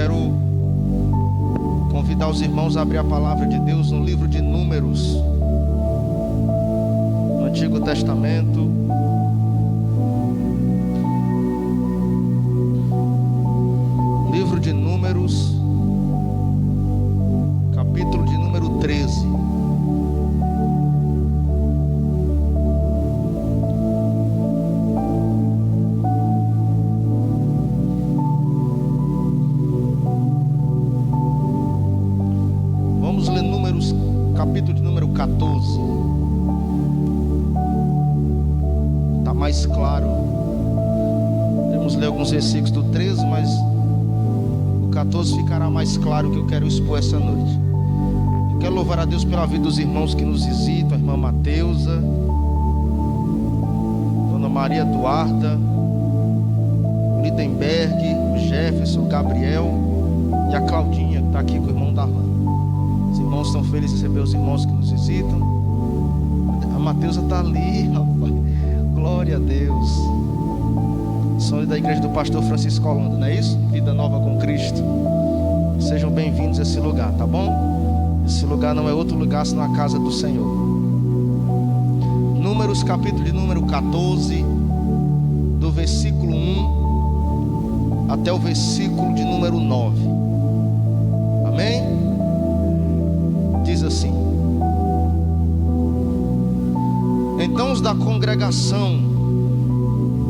quero convidar os irmãos a abrir a palavra de Deus no livro de Números, no Antigo Testamento. Livro de Números, capítulo de número 13. Vamos ler Números, capítulo de número 14. Está mais claro. Vamos ler alguns versículos do 13, mas o 14 ficará mais claro que eu quero expor essa noite. Eu quero louvar a Deus pela vida dos irmãos que nos visitam, a irmã Mateusa, Dona Maria Eduarda, o Lidenberg, o Jefferson, o Gabriel e a Claudinha, que está aqui com o irmão Darlan. Os irmãos estão felizes de receber os irmãos que nos visitam. A Mateusa está ali, rapaz. Glória a Deus. São da igreja do pastor Francisco Holanda, não é isso? Vida Nova com Cristo. Sejam bem-vindos a esse lugar, tá bom? Esse lugar não é outro lugar senão a casa do Senhor. Números, capítulo de número 14, do versículo 1 até o versículo de número 9. Amém? Diz assim: Então os da congregação,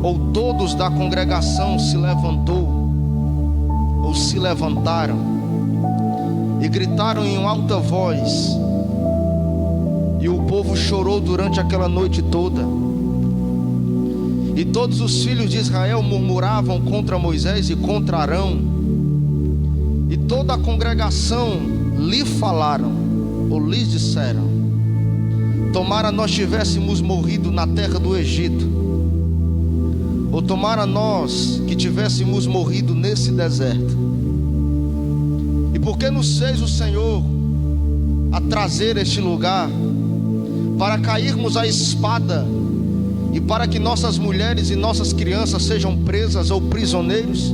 ou todos da congregação, se levantaram e gritaram em alta voz, e o povo chorou durante aquela noite toda. E todos os filhos de Israel murmuravam contra Moisés e contra Arão, e toda a congregação lhe falaram, ou lhes disseram: tomara nós tivéssemos morrido na terra do Egito, ou tomara nós que tivéssemos morrido nesse deserto. E por que nos fez o Senhor a trazer este lugar, para cairmos à espada, e para que nossas mulheres e nossas crianças sejam presas ou prisioneiros?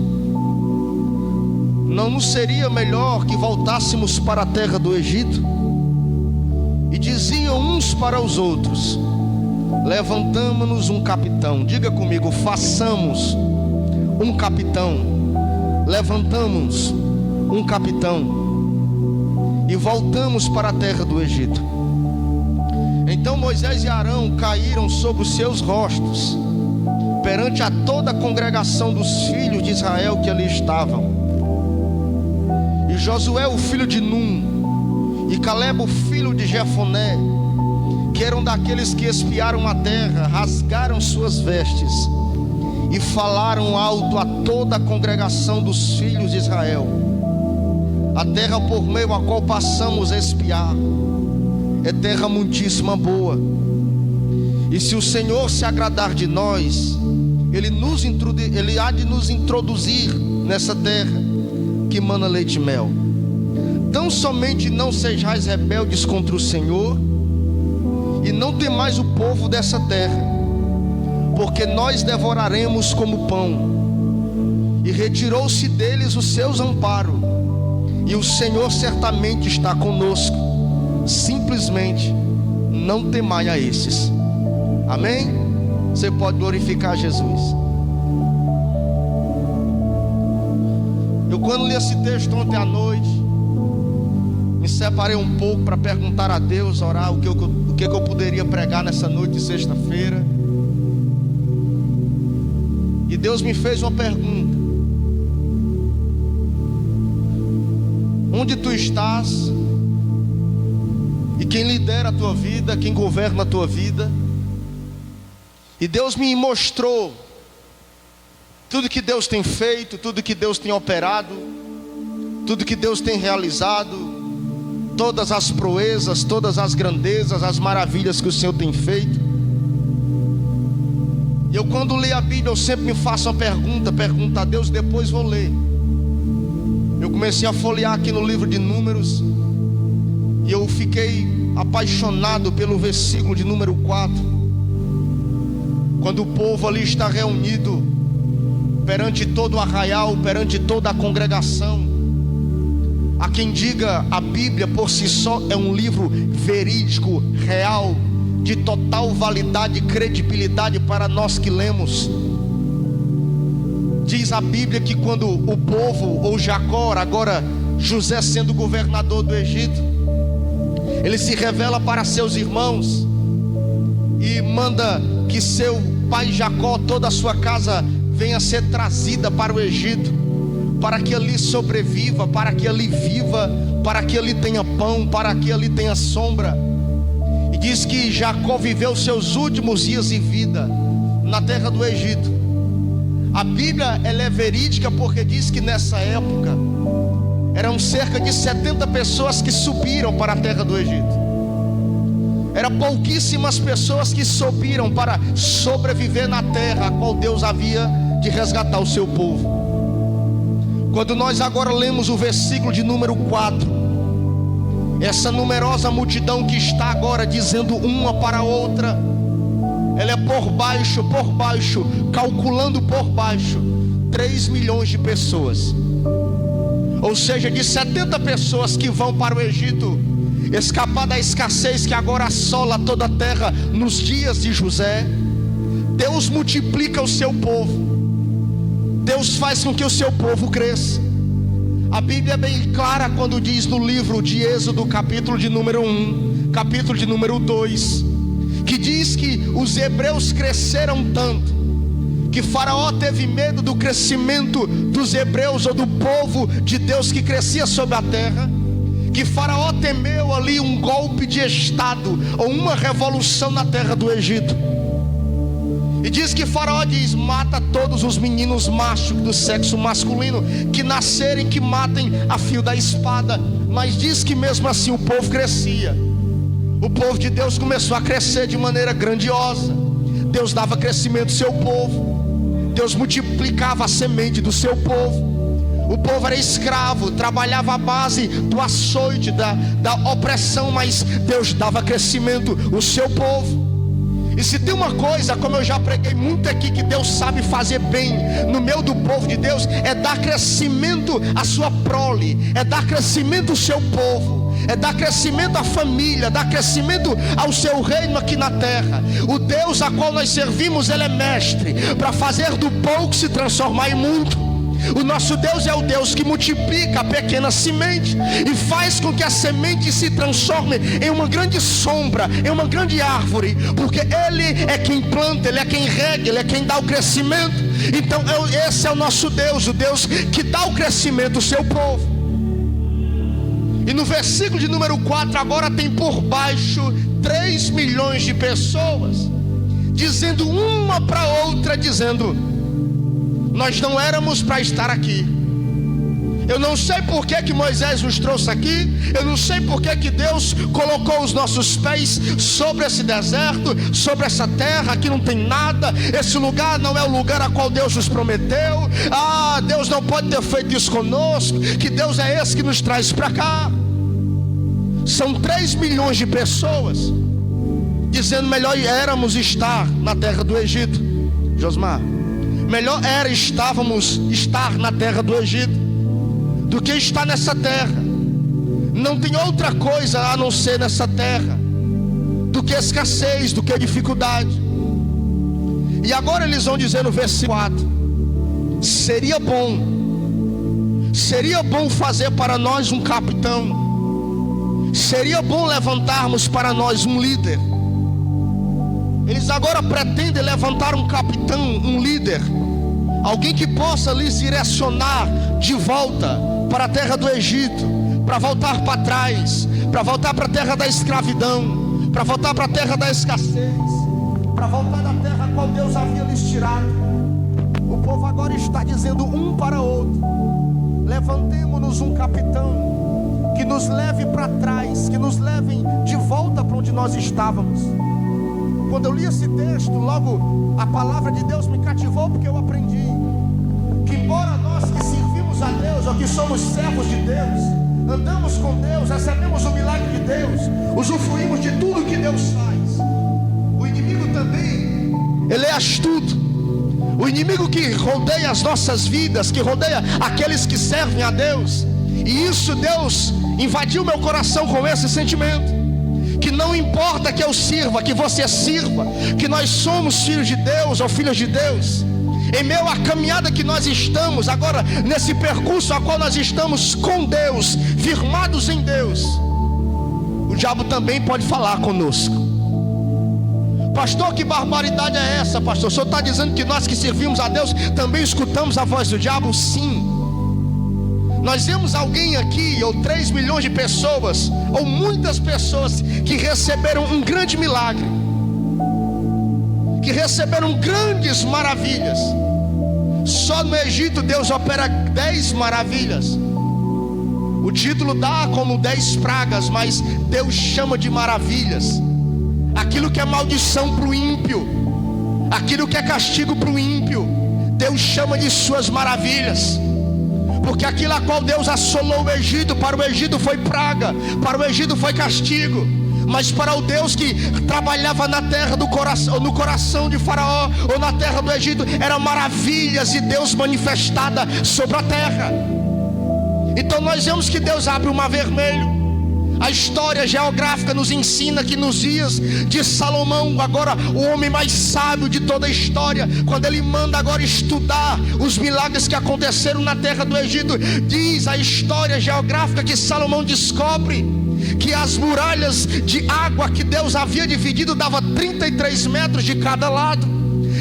Não nos seria melhor que voltássemos para a terra do Egito? E diziam uns para os outros: levantamo-nos um capitão. Diga comigo: façamos um capitão. Levantamos um capitão e voltamos para a terra do Egito. Então Moisés e Arão caíram sobre os seus rostos perante a toda a congregação dos filhos de Israel que ali estavam. E Josué, o filho de Num, e Caleb, o filho de Jefoné, que eram daqueles que espiaram a terra, rasgaram suas vestes e falaram alto a toda a congregação dos filhos de Israel: a terra por meio a qual passamos a espiar é terra muitíssima boa, e se o Senhor se agradar de nós, Ele há de nos introduzir nessa terra que mana leite e mel. Tão somente não sejais rebeldes contra o Senhor, e não temais o povo dessa terra, porque nós devoraremos como pão. E retirou-se deles os seus amparos, e o Senhor certamente está conosco. Simplesmente não temai a esses. Amém? Você pode glorificar Jesus. Eu, quando li esse texto ontem à noite, me separei um pouco para perguntar a Deus, orar o que eu poderia pregar nessa noite de sexta-feira. E Deus me fez uma pergunta: onde tu estás? E quem lidera a tua vida, quem governa a tua vida? E Deus me mostrou tudo que Deus tem feito, tudo que Deus tem operado, tudo que Deus tem realizado, todas as proezas, todas as grandezas, as maravilhas que o Senhor tem feito. E eu, quando leio a Bíblia, eu sempre me faço uma pergunta a Deus, depois vou ler. Eu comecei a folhear aqui no livro de Números, e eu fiquei apaixonado pelo versículo de número 4, quando o povo ali está reunido perante todo o arraial, perante toda a congregação, Há quem diga a Bíblia por si só é um livro verídico, real, de total validade e credibilidade para nós que lemos. Diz a Bíblia que quando o povo, ou Jacó, agora José sendo governador do Egito, ele se revela para seus irmãos e manda que seu pai Jacó, toda a sua casa venha a ser trazida para o Egito, para que ali sobreviva, para que ali viva, para que ali tenha pão, para que ali tenha sombra. E diz que Jacó viveu seus últimos dias de vida na terra do Egito. A Bíblia ela é verídica porque diz que nessa época eram cerca de 70 pessoas que subiram para a terra do Egito. Eram pouquíssimas pessoas que subiram para sobreviver na terra a qual Deus havia de resgatar o seu povo. Quando nós agora lemos o versículo de número 4, essa numerosa multidão que está agora dizendo uma para a outra, ela é por baixo, calculando por baixo, 3 milhões de pessoas. Ou seja, de 70 pessoas que vão para o Egito, escapar da escassez que agora assola toda a terra nos dias de José, Deus multiplica o seu povo. Deus faz com que o seu povo cresça. A Bíblia é bem clara quando diz no livro de Êxodo, capítulo de número 1, capítulo de número 2, que diz que os hebreus cresceram tanto, que Faraó teve medo do crescimento dos hebreus, ou do povo de Deus que crescia sobre a terra, que Faraó temeu ali um golpe de estado, ou uma revolução na terra do Egito. E diz que Faraó diz: mata todos os meninos machos do sexo masculino que nascerem, que matem a fio da espada. Mas diz que mesmo assim o povo crescia. O povo de Deus começou a crescer de maneira grandiosa. Deus dava crescimento ao seu povo. Deus multiplicava a semente do seu povo. O povo era escravo, trabalhava à base do açoite, da opressão, mas Deus dava crescimento ao seu povo. E se tem uma coisa, como eu já preguei muito aqui, que Deus sabe fazer bem no meio do povo de Deus, é dar crescimento à sua prole, é dar crescimento ao seu povo, é dar crescimento à família, dar crescimento ao seu reino aqui na terra. O Deus a qual nós servimos, Ele é mestre para fazer do pouco se transformar em muito. O nosso Deus é o Deus que multiplica a pequena semente e faz com que a semente se transforme em uma grande sombra, em uma grande árvore, porque Ele é quem planta, Ele é quem rega, Ele é quem dá o crescimento. Então esse é o nosso Deus, o Deus que dá o crescimento ao seu povo. E no versículo de número 4 agora tem por baixo 3 milhões de pessoas, dizendo uma para outra, dizendo: nós não éramos para estar aqui. Eu não sei por que Moisés nos trouxe aqui. Eu não sei por que Deus colocou os nossos pés sobre esse deserto, sobre essa terra. Aqui não tem nada. Esse lugar não é o lugar a qual Deus nos prometeu. Deus não pode ter feito isso conosco. Que Deus é esse que nos traz para cá? São 3 milhões de pessoas dizendo: melhor éramos estar na terra do Egito. Josmar, melhor era estar na terra do Egito do que estar nessa terra. Não tem outra coisa a não ser nessa terra do que escassez, do que dificuldade. E agora eles vão dizer no versículo 4: seria bom fazer para nós um capitão, seria bom levantarmos para nós um líder. Eles agora pretendem levantar um capitão, um líder, alguém que possa lhes direcionar de volta para a terra do Egito, para voltar para trás, para voltar para a terra da escravidão, para voltar para a terra da escassez, para voltar da terra a qual Deus havia lhes tirado. O povo agora está dizendo um para outro: levantemo-nos um capitão que nos leve para trás, que nos leve de volta para onde nós estávamos. Quando eu li esse texto, logo a palavra de Deus me cativou, porque eu aprendi que embora nós que servimos a Deus, ou que somos servos de Deus, andamos com Deus, recebemos o milagre de Deus, usufruímos de tudo que Deus faz, o inimigo também, ele é astuto. O inimigo que rodeia as nossas vidas, que rodeia aqueles que servem a Deus, E isso, Deus invadiu meu coração com esse sentimento, que não importa que eu sirva, que você sirva, que nós somos filhos de Deus ou filhas de Deus, em meio à caminhada que nós estamos agora, nesse percurso a qual nós estamos com Deus, firmados em Deus, o diabo também pode falar conosco. Pastor, que barbaridade é essa, pastor? O senhor está dizendo que nós que servimos a Deus também escutamos a voz do diabo? Sim. Nós vemos alguém aqui, ou 3 milhões de pessoas, ou muitas pessoas que receberam um grande milagre, que receberam grandes maravilhas. Só no Egito Deus opera 10 maravilhas. O título dá como 10 pragas, mas Deus chama de maravilhas. Aquilo que é maldição para o ímpio, aquilo que é castigo para o ímpio, Deus chama de suas maravilhas. Porque aquilo a qual Deus assolou o Egito, para o Egito foi praga, para o Egito foi castigo, mas para o Deus que trabalhava na terra do coração, ou no coração de Faraó, ou na terra do Egito, eram maravilhas de Deus manifestada sobre a terra. Então nós vemos que Deus abre o mar vermelho. A história geográfica nos ensina que nos dias de Salomão, agora o homem mais sábio de toda a história, quando ele manda agora estudar os milagres que aconteceram na terra do Egito, diz a história geográfica que Salomão descobre que as muralhas de água que Deus havia dividido dava 33 metros de cada lado.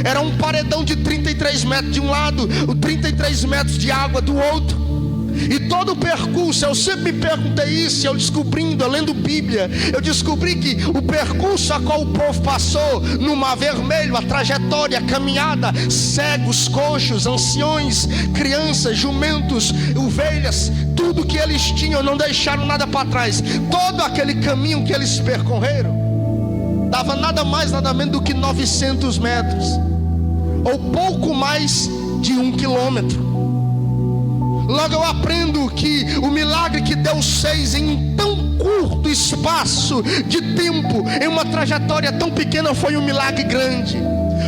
Era um paredão de 33 metros de um lado, 33 metros de água do outro. E todo o percurso, eu sempre me perguntei isso, eu descobrindo, eu lendo Bíblia, eu descobri que o percurso a qual o povo passou no Mar Vermelho, a trajetória, a caminhada, cegos, coxos, anciões, crianças, jumentos, ovelhas, tudo que eles tinham, não deixaram nada para trás. Todo aquele caminho que eles percorreram dava nada mais, nada menos do que 900 metros, ou pouco mais de 1 quilômetro. Logo eu aprendo que o milagre que Deus fez em um tão curto espaço de tempo, em uma trajetória tão pequena, foi um milagre grande,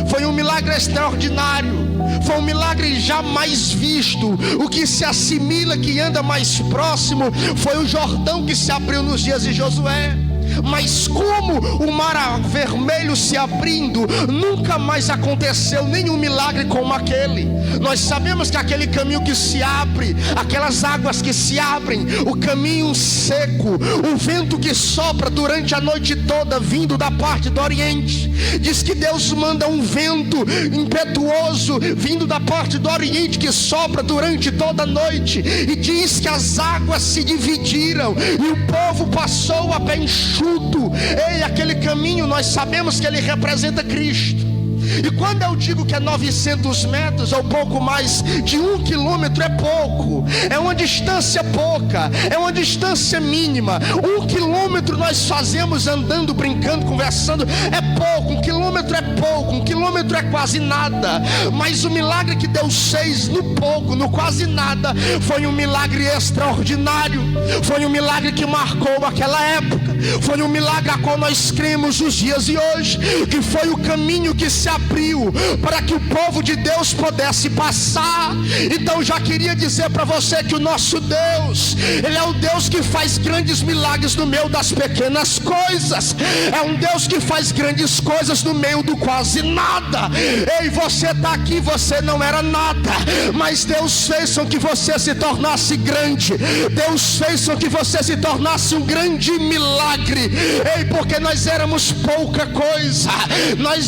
foi um milagre extraordinário, foi um milagre jamais visto. O que se assimila, que anda mais próximo, foi o Jordão que se abriu nos dias de Josué. Mas como o mar vermelho se abrindo, nunca mais aconteceu nenhum milagre como aquele. Nós sabemos que aquele caminho que se abre, aquelas águas que se abrem, o caminho seco, o vento que sopra durante a noite toda vindo da parte do Oriente. Diz que Deus manda um vento impetuoso vindo da parte do Oriente que sopra durante toda a noite. E diz que as águas se dividiram e o povo passou a pé enxuto. Ei, aquele caminho nós sabemos que ele representa Cristo. E quando eu digo que é 900 metros ou pouco mais de 1 quilômetro, é pouco, é uma distância pouca, é uma distância mínima. 1 quilômetro nós fazemos andando, brincando, conversando, é pouco. 1 quilômetro é pouco, 1 quilômetro é quase nada. Mas o milagre que Deus fez no pouco, no quase nada, foi um milagre extraordinário. Foi um milagre que marcou aquela época. Foi um milagre a qual nós cremos nos dias de hoje, que foi o caminho que se abriu para que o povo de Deus pudesse passar. Então já queria dizer para você que o nosso Deus, Ele é o Deus que faz grandes milagres no meio das pequenas coisas. É um Deus que faz grandes coisas no meio do quase nada. Ei, você está aqui, você não era nada, mas Deus fez com que você se tornasse grande. Deus fez com que você se tornasse um grande milagre. Ei, porque nós éramos pouca coisa,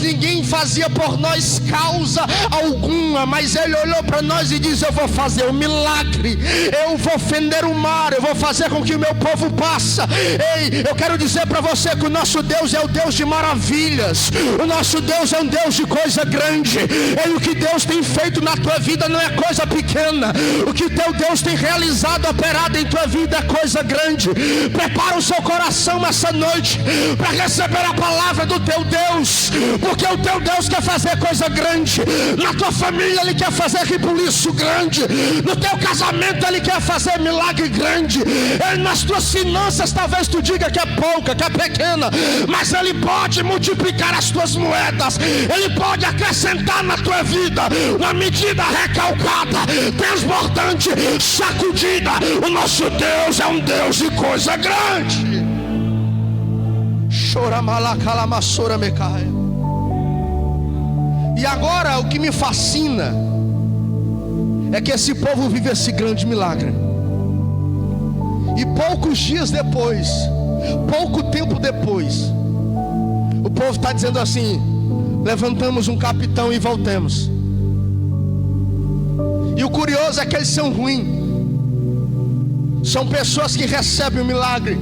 ninguém fazia por nós causa alguma, mas Ele olhou para nós e disse: eu vou fazer um milagre, eu vou fender o mar, eu vou fazer com que o meu povo passe. Ei, eu quero dizer para você que o nosso Deus é o Deus de maravilhas, o nosso Deus é um Deus de coisa grande. Ei, o que Deus tem feito na tua vida não é coisa pequena, o que teu Deus tem realizado, operado em tua vida é coisa grande. Prepara o seu coração coração essa noite para receber a palavra do teu Deus, porque o teu Deus quer fazer coisa grande. Na tua família Ele quer fazer rebuliço grande, no teu casamento Ele quer fazer milagre grande. Nas tuas finanças talvez tu diga que é pouca, que é pequena, mas Ele pode multiplicar as tuas moedas. Ele pode acrescentar na tua vida uma medida recalcada, transbordante, sacudida. O nosso Deus é um Deus de coisa grande. E agora o que me fascina é que esse povo vive esse grande milagre, e poucos dias depois, pouco tempo depois, o povo está dizendo assim: levantamos um capitão e voltemos. E o curioso é que eles são ruins. São pessoas que recebem o milagre,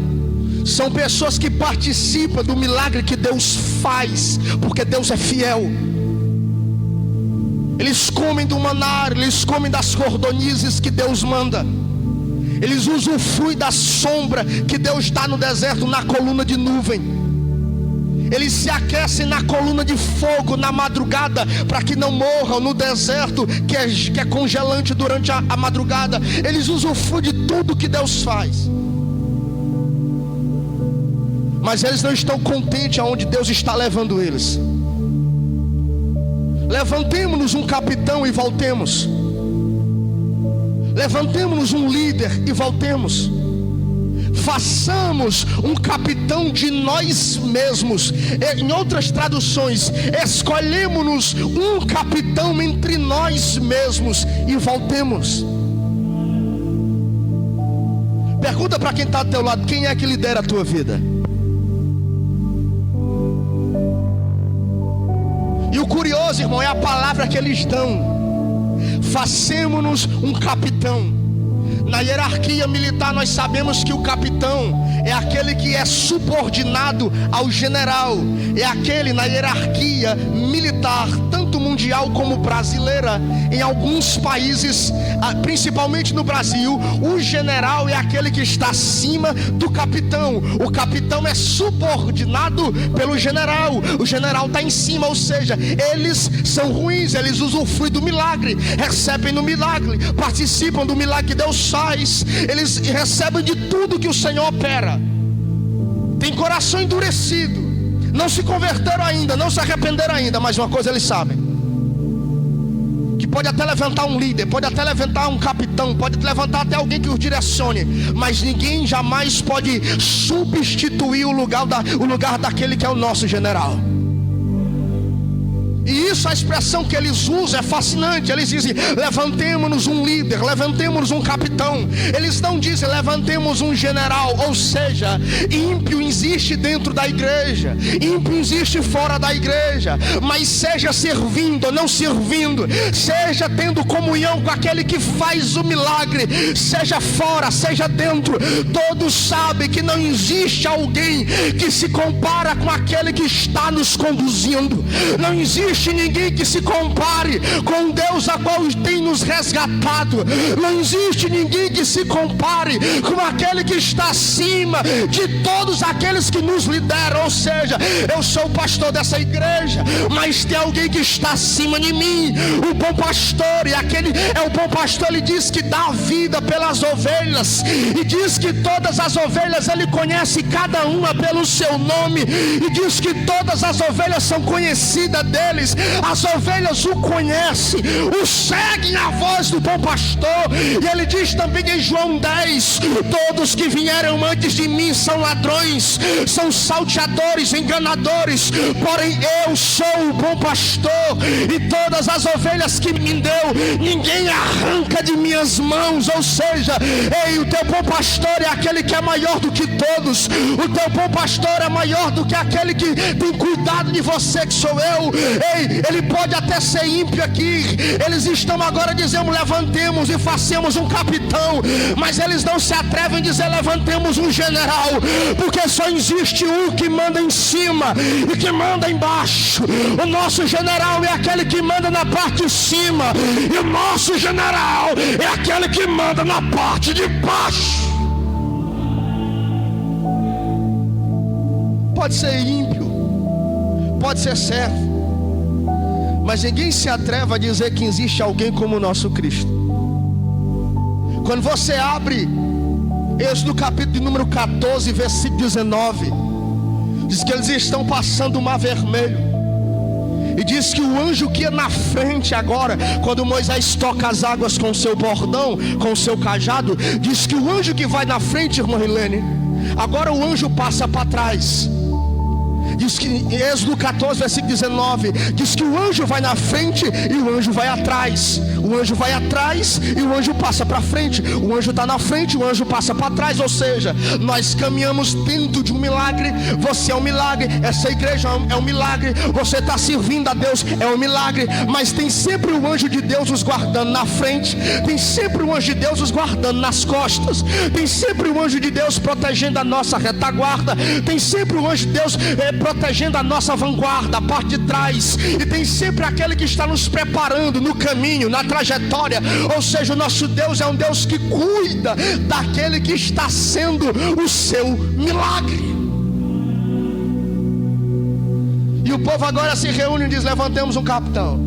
são pessoas que participam do milagre que Deus faz, porque Deus é fiel. Eles comem do maná, eles comem das cordonizes que Deus manda. Eles usufruem da sombra que Deus dá no deserto, na coluna de nuvem. Eles se aquecem na coluna de fogo na madrugada, para que não morram no deserto que é congelante durante a madrugada. Eles usufruem de tudo que Deus faz. Mas eles não estão contentes aonde Deus está levando eles. Levantemos-nos um capitão e voltemos. Levantemos-nos um líder e voltemos. Façamos um capitão de nós mesmos. Em outras traduções, escolhemos-nos um capitão entre nós mesmos e voltemos. Pergunta para quem está do teu lado: quem é que lidera a tua vida? E o curioso, irmão, é a palavra que eles dão: façamos-nos um capitão. Na hierarquia militar nós sabemos que o capitão é aquele que é subordinado ao general. É aquele, na hierarquia militar, tanto mundial como brasileira, em alguns países, principalmente no Brasil, o general é aquele que está acima do capitão. O capitão é subordinado pelo general. O general está em cima, ou seja, eles são ruins, eles usufruem do milagre, recebem no milagre, participam do milagre que Deus faz. Eles recebem de tudo que o Senhor opera. Tem coração endurecido, não se converteram ainda, não se arrependeram ainda, mas uma coisa eles sabem: que pode até levantar um líder, pode até levantar um capitão, pode levantar até alguém que os direcione, mas ninguém jamais pode substituir o lugar daquele que é o nosso general. E isso, a expressão que eles usam é fascinante. Eles dizem: levantemos-nos um líder, levantemos um capitão. Eles não dizem levantemos um general. Ou seja, ímpio existe dentro da igreja, ímpio existe fora da igreja. Mas seja servindo ou não servindo, seja tendo comunhão com aquele que faz o milagre, seja fora, seja dentro, todos sabem que não existe alguém que se compara com aquele que está nos conduzindo. Não existe ninguém que se compare com Deus a qual tem nos resgatado. Não existe ninguém que se compare com aquele que está acima de todos aqueles que nos lideram. Ou seja, eu sou o pastor dessa igreja, mas tem alguém que está acima de mim, o bom pastor. E aquele é o bom pastor. Ele diz que dá a vida pelas ovelhas, e diz que todas as ovelhas ele conhece cada uma pelo seu nome, e diz que todas as ovelhas são conhecidas dele. As ovelhas o conhecem, o seguem a voz do bom pastor. E ele diz também em João 10: todos que vieram antes de mim são ladrões, são salteadores, enganadores, porém eu sou o bom pastor, e todas as ovelhas que me deu ninguém arranca de minhas mãos. Ou seja, ei, o teu bom pastor é aquele que é maior do que todos. O teu bom pastor é maior do que aquele que tem cuidado de você, que sou eu. Ei, ele pode até ser ímpio aqui. Eles estão agora dizendo levantemos e façamos um capitão, mas eles não se atrevem a dizer levantemos um general, porque só existe um que manda em cima e que manda embaixo. O nosso general é aquele que manda na parte de cima, e o nosso general é aquele que manda na parte de baixo. pode ser ímpio, pode ser servo, mas ninguém se atreve a dizer que existe alguém como o nosso Cristo. Quando você abre Êxodo capítulo de número 14, versículo 19, diz que eles estão passando o mar vermelho. E diz que o anjo que ia na frente agora, quando Moisés toca as águas com o seu bordão, com o seu cajado, diz que o anjo que vai na frente, irmã Helene, agora o anjo passa para trás. Diz que em Êxodo 14, versículo 19, diz que o anjo vai na frente e o anjo vai atrás. O anjo vai atrás e o anjo passa para frente. O anjo está na frente, o anjo passa para trás. Ou seja, nós caminhamos dentro de um milagre. Você é um milagre, essa igreja é um milagre, você está servindo a Deus, é um milagre. Mas tem sempre o anjo de Deus nos guardando na frente, tem sempre o anjo de Deus nos guardando nas costas, tem sempre o anjo de Deus protegendo a nossa retaguarda, tem sempre o anjo de Deus protegendo a nossa vanguarda, a parte de trás. E tem sempre aquele que está nos preparando no caminho, na trajetória. Ou seja, o nosso Deus é um Deus que cuida daquele que está sendo o seu milagre. E o povo agora se reúne e diz: levantemos um capitão.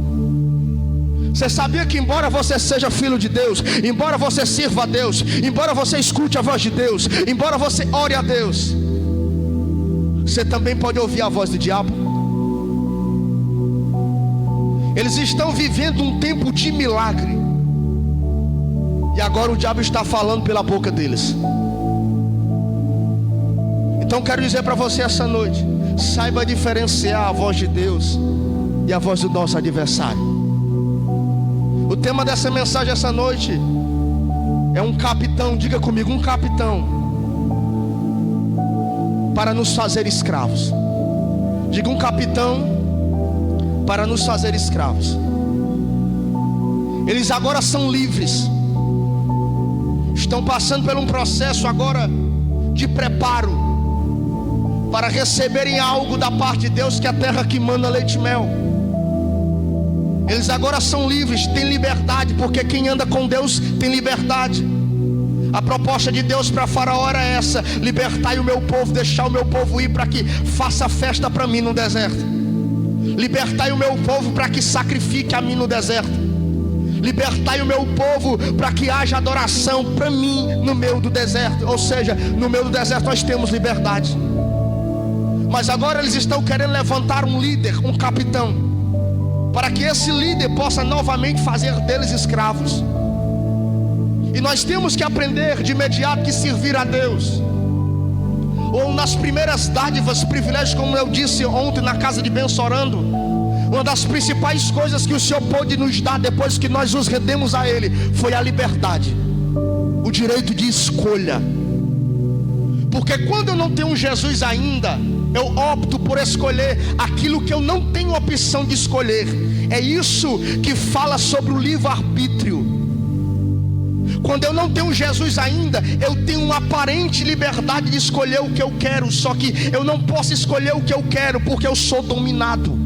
Você sabia que embora você seja filho de Deus, embora você sirva a Deus, embora você escute a voz de Deus, embora você ore a Deus, você também pode ouvir a voz do diabo? Eles estão vivendo um tempo de milagre, e agora o diabo está falando pela boca deles. Então quero dizer para você essa noite: saiba diferenciar a voz de Deus e a voz do nosso adversário. O tema dessa mensagem essa noite é um capitão. Diga comigo: um capitão para nos fazer escravos. Diga: um capitão para nos fazer escravos. Eles agora são livres, estão passando por um processo agora de preparo para receberem algo da parte de Deus, que é a terra que manda leite e mel. Eles agora são livres, têm liberdade, porque quem anda com Deus tem liberdade. A proposta de Deus para Faraó era essa: libertai o meu povo, deixar o meu povo ir para que faça festa para mim no deserto. Libertai o meu povo para que sacrifique a mim no deserto. Libertai o meu povo para que haja adoração para mim no meio do deserto. Ou seja, no meio do deserto nós temos liberdade. Mas agora eles estão querendo levantar um líder, um capitão, para que esse líder possa novamente fazer deles escravos. E nós temos que aprender de imediato que servir a Deus, ou nas primeiras dádivas, privilégios, como eu disse ontem na casa de Benção orando, uma das principais coisas que o Senhor pôde nos dar depois que nós nos rendemos a Ele, foi a liberdade, o direito de escolha. Porque quando eu não tenho Jesus ainda, eu opto por escolher aquilo que eu não tenho opção de escolher. É isso que fala sobre o livre-arbítrio. Quando eu não tenho Jesus ainda, eu tenho uma aparente liberdade de escolher o que eu quero, só que eu não posso escolher o que eu quero, porque eu sou dominado.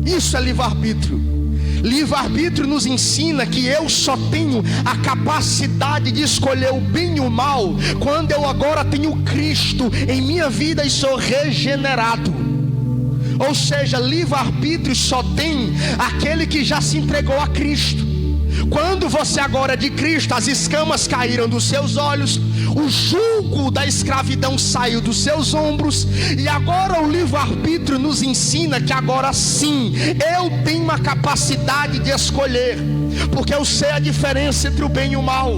Isso é livre-arbítrio. Livre-arbítrio nos ensina que eu só tenho a capacidade de escolher o bem e o mal quando eu agora tenho Cristo em minha vida e sou regenerado. Ou seja, livre-arbítrio só tem aquele que já se entregou a Cristo. Quando você agora é de Cristo, as escamas caíram dos seus olhos, o jugo da escravidão saiu dos seus ombros, e agora o livre-arbítrio nos ensina que agora sim, eu tenho uma capacidade de escolher, porque eu sei a diferença entre o bem e o mal.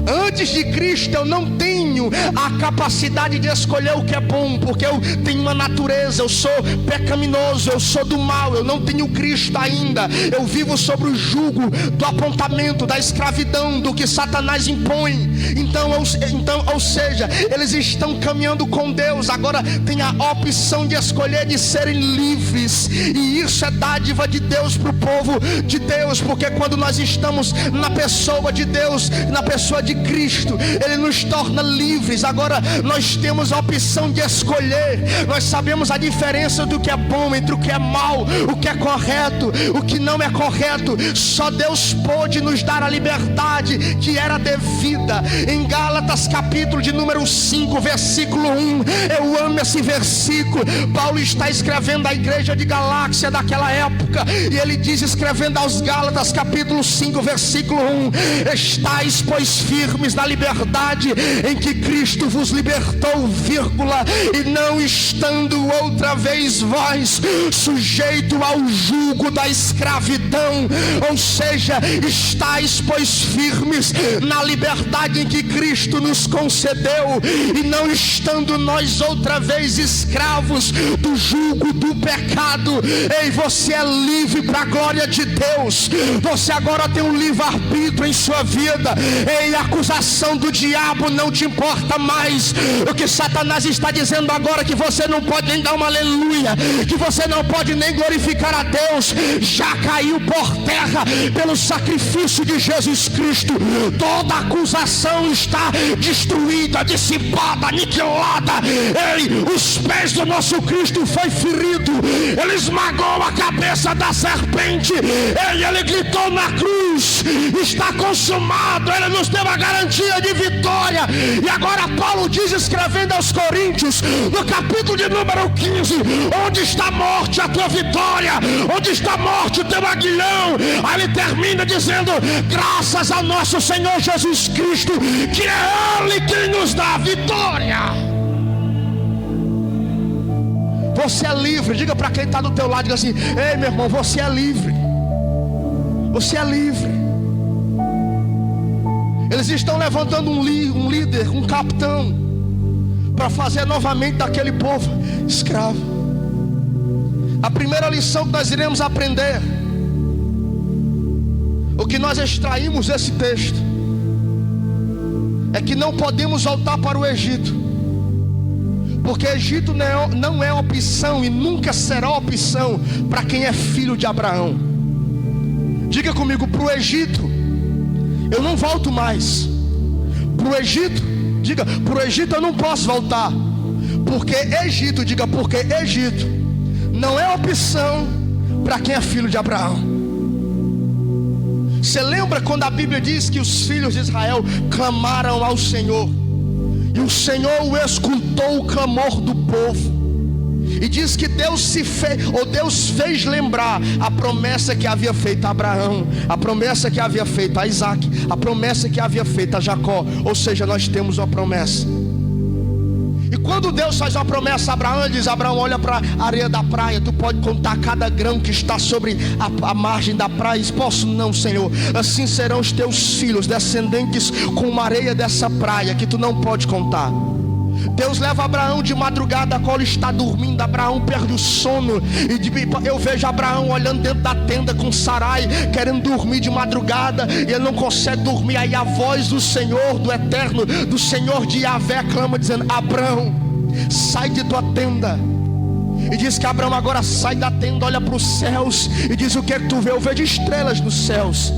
Antes de Cristo eu não tenho a capacidade de escolher o que é bom, porque eu tenho uma natureza, eu sou pecaminoso, eu sou do mal, eu não tenho Cristo ainda. Eu vivo sobre o jugo do apontamento, da escravidão, do que Satanás impõe. Então, ou seja, eles estão caminhando com Deus, agora tem a opção de escolher, de serem livres. E isso é dádiva de Deus para o povo de Deus, porque quando nós estamos na pessoa de Deus, na pessoa de Cristo, Cristo, Ele nos torna livres. Agora nós temos a opção de escolher. Nós sabemos a diferença do que é bom entre o que é mal, o que é correto, o que não é correto. Só Deus pôde nos dar a liberdade que era devida. Em Gálatas capítulo de número 5, versículo 1, eu amo esse versículo. Paulo está escrevendo à igreja de Galácia daquela época, e ele diz, escrevendo aos Gálatas capítulo 5, versículo 1: estais, pois, firmes na liberdade em que Cristo vos libertou, vírgula, e não estando outra vez vós sujeito ao jugo da escravidão. Ou seja, estais, pois, firmes na liberdade em que Cristo nos concedeu, e não estando nós outra vez escravos do jugo do pecado. Ei, você é livre para a glória de Deus. Você agora tem um livre-arbítrio em sua vida. Ei, a acusação do diabo não te importa mais. O que Satanás está dizendo agora, que você não pode nem dar uma aleluia, que você não pode nem glorificar a Deus, já caiu por terra pelo sacrifício de Jesus Cristo. Toda acusação está destruída, dissipada, aniquilada. Ei, os pés do nosso Cristo foi ferido, Ele esmagou a cabeça da serpente. Ei, Ele gritou na cruz: está consumado. Ele nos deu a garantia de vitória. E agora Paulo diz, escrevendo aos Coríntios, no capítulo de número 15: onde está a morte, a tua vitória? Onde está a morte, o teu aguilhão? Aí ele termina dizendo: graças ao nosso Senhor Jesus Cristo, que é Ele quem nos dá a vitória. Você é livre. Diga para quem está do teu lado, diga assim: ei, meu irmão, você é livre. Você é livre. Eles estão levantando um líder, um capitão, para fazer novamente daquele povo escravo. A primeira lição que nós iremos aprender, o que nós extraímos desse texto, é que não podemos voltar para o Egito, porque Egito não é opção e nunca será opção para quem é filho de Abraão. Diga comigo: para o Egito eu não volto mais. Para o Egito, diga, para o Egito eu não posso voltar, porque Egito, diga, porque Egito não é opção para quem é filho de Abraão. Você lembra quando a Bíblia diz que os filhos de Israel clamaram ao Senhor, e o Senhor o escutou o clamor do povo? E diz que Deus fez lembrar a promessa que havia feito a Abraão, a promessa que havia feito a Isaac, a promessa que havia feito a Jacó. Ou seja, nós temos uma promessa. E quando Deus faz uma promessa a Abraão, Ele diz: Abraão, olha para a areia da praia, tu pode contar cada grão que está sobre a margem da praia. E diz: posso não, Senhor. Assim serão os teus filhos, descendentes como a areia dessa praia, que tu não pode contar. Deus leva Abraão de madrugada, quando ele está dormindo. Abraão perde o sono, e eu vejo Abraão olhando dentro da tenda com Sarai, querendo dormir de madrugada, e ele não consegue dormir. Aí a voz do Senhor, do Eterno, do Senhor de Yahvé, clama dizendo: Abraão, sai de tua tenda. E diz que Abraão agora sai da tenda, olha para os céus e diz: o que é que tu vê? Eu vejo estrelas nos céus.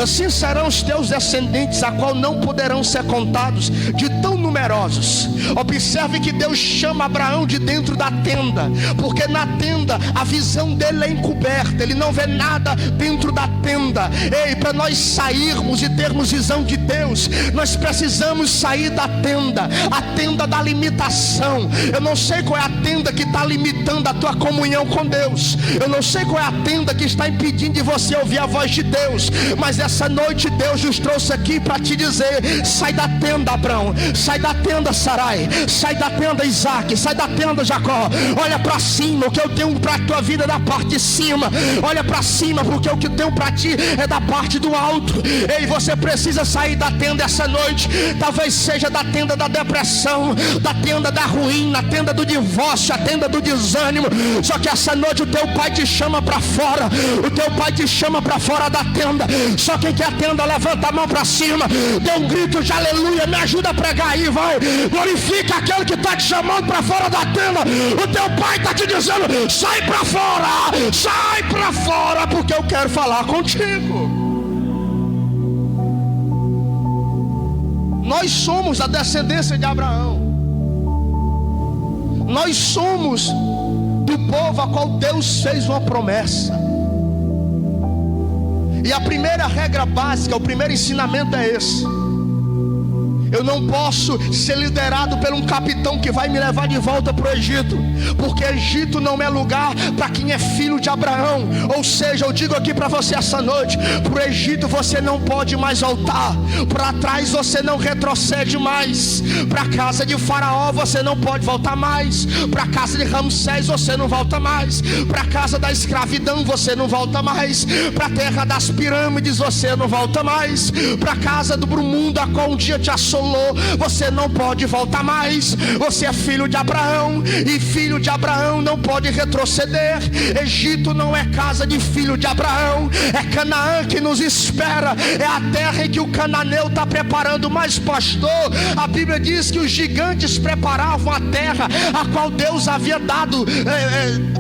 Assim serão os teus descendentes, a qual não poderão ser contados, de tão numerosos. Observe que Deus chama Abraão de dentro da tenda, porque na tenda a visão dele é encoberta, ele não vê nada dentro da tenda. Ei, para nós sairmos e termos visão de Deus, nós precisamos sair da tenda, a tenda da limitação. Eu não sei qual é a tenda que está limitando a tua comunhão com Deus, eu não sei qual é a tenda que está impedindo de você ouvir a voz de Deus, mas essa noite Deus nos trouxe aqui para te dizer: sai da tenda, Abraão, sai da tenda, Sarai, sai da tenda, Isaac, sai da tenda, Jacó. Olha para cima, o que eu tenho para a tua vida é da parte de cima. Olha para cima, porque o que eu tenho para ti é da parte do alto. Ei, você precisa sair da tenda essa noite. Talvez seja da tenda da depressão, da tenda da ruína, a tenda do divórcio, a tenda do desânimo. Só que essa noite o teu pai te chama para fora, o teu pai te chama para fora da tenda. Só quem quer a tenda, levanta a mão para cima, dê um grito de aleluia, me ajuda a pregar aí, vai. Glorifica aquele que está te chamando para fora da tenda. O teu pai está te dizendo: sai para fora, porque eu quero falar contigo. Nós somos a descendência de Abraão. Nós somos do povo a qual Deus fez uma promessa. E a primeira regra básica, o primeiro ensinamento é esse: eu não posso ser liderado por um capitão que vai me levar de volta para o Egito, porque Egito não é lugar para quem é filho de Abraão. Ou seja, eu digo aqui para você essa noite: para o Egito você não pode mais voltar, para trás você não retrocede mais, para a casa de Faraó você não pode voltar mais, para a casa de Ramsés você não volta mais, para a casa da escravidão você não volta mais, para a terra das pirâmides você não volta mais, para a casa do mundo a qual um dia te assolou você não pode voltar mais. Você é filho de Abraão, e filho de Abraão não pode retroceder. Egito não é casa de filho de Abraão, é Canaã que nos espera, é a terra em que o cananeu está preparando. Mas pastor, a Bíblia diz que os gigantes preparavam a terra a qual Deus havia dado,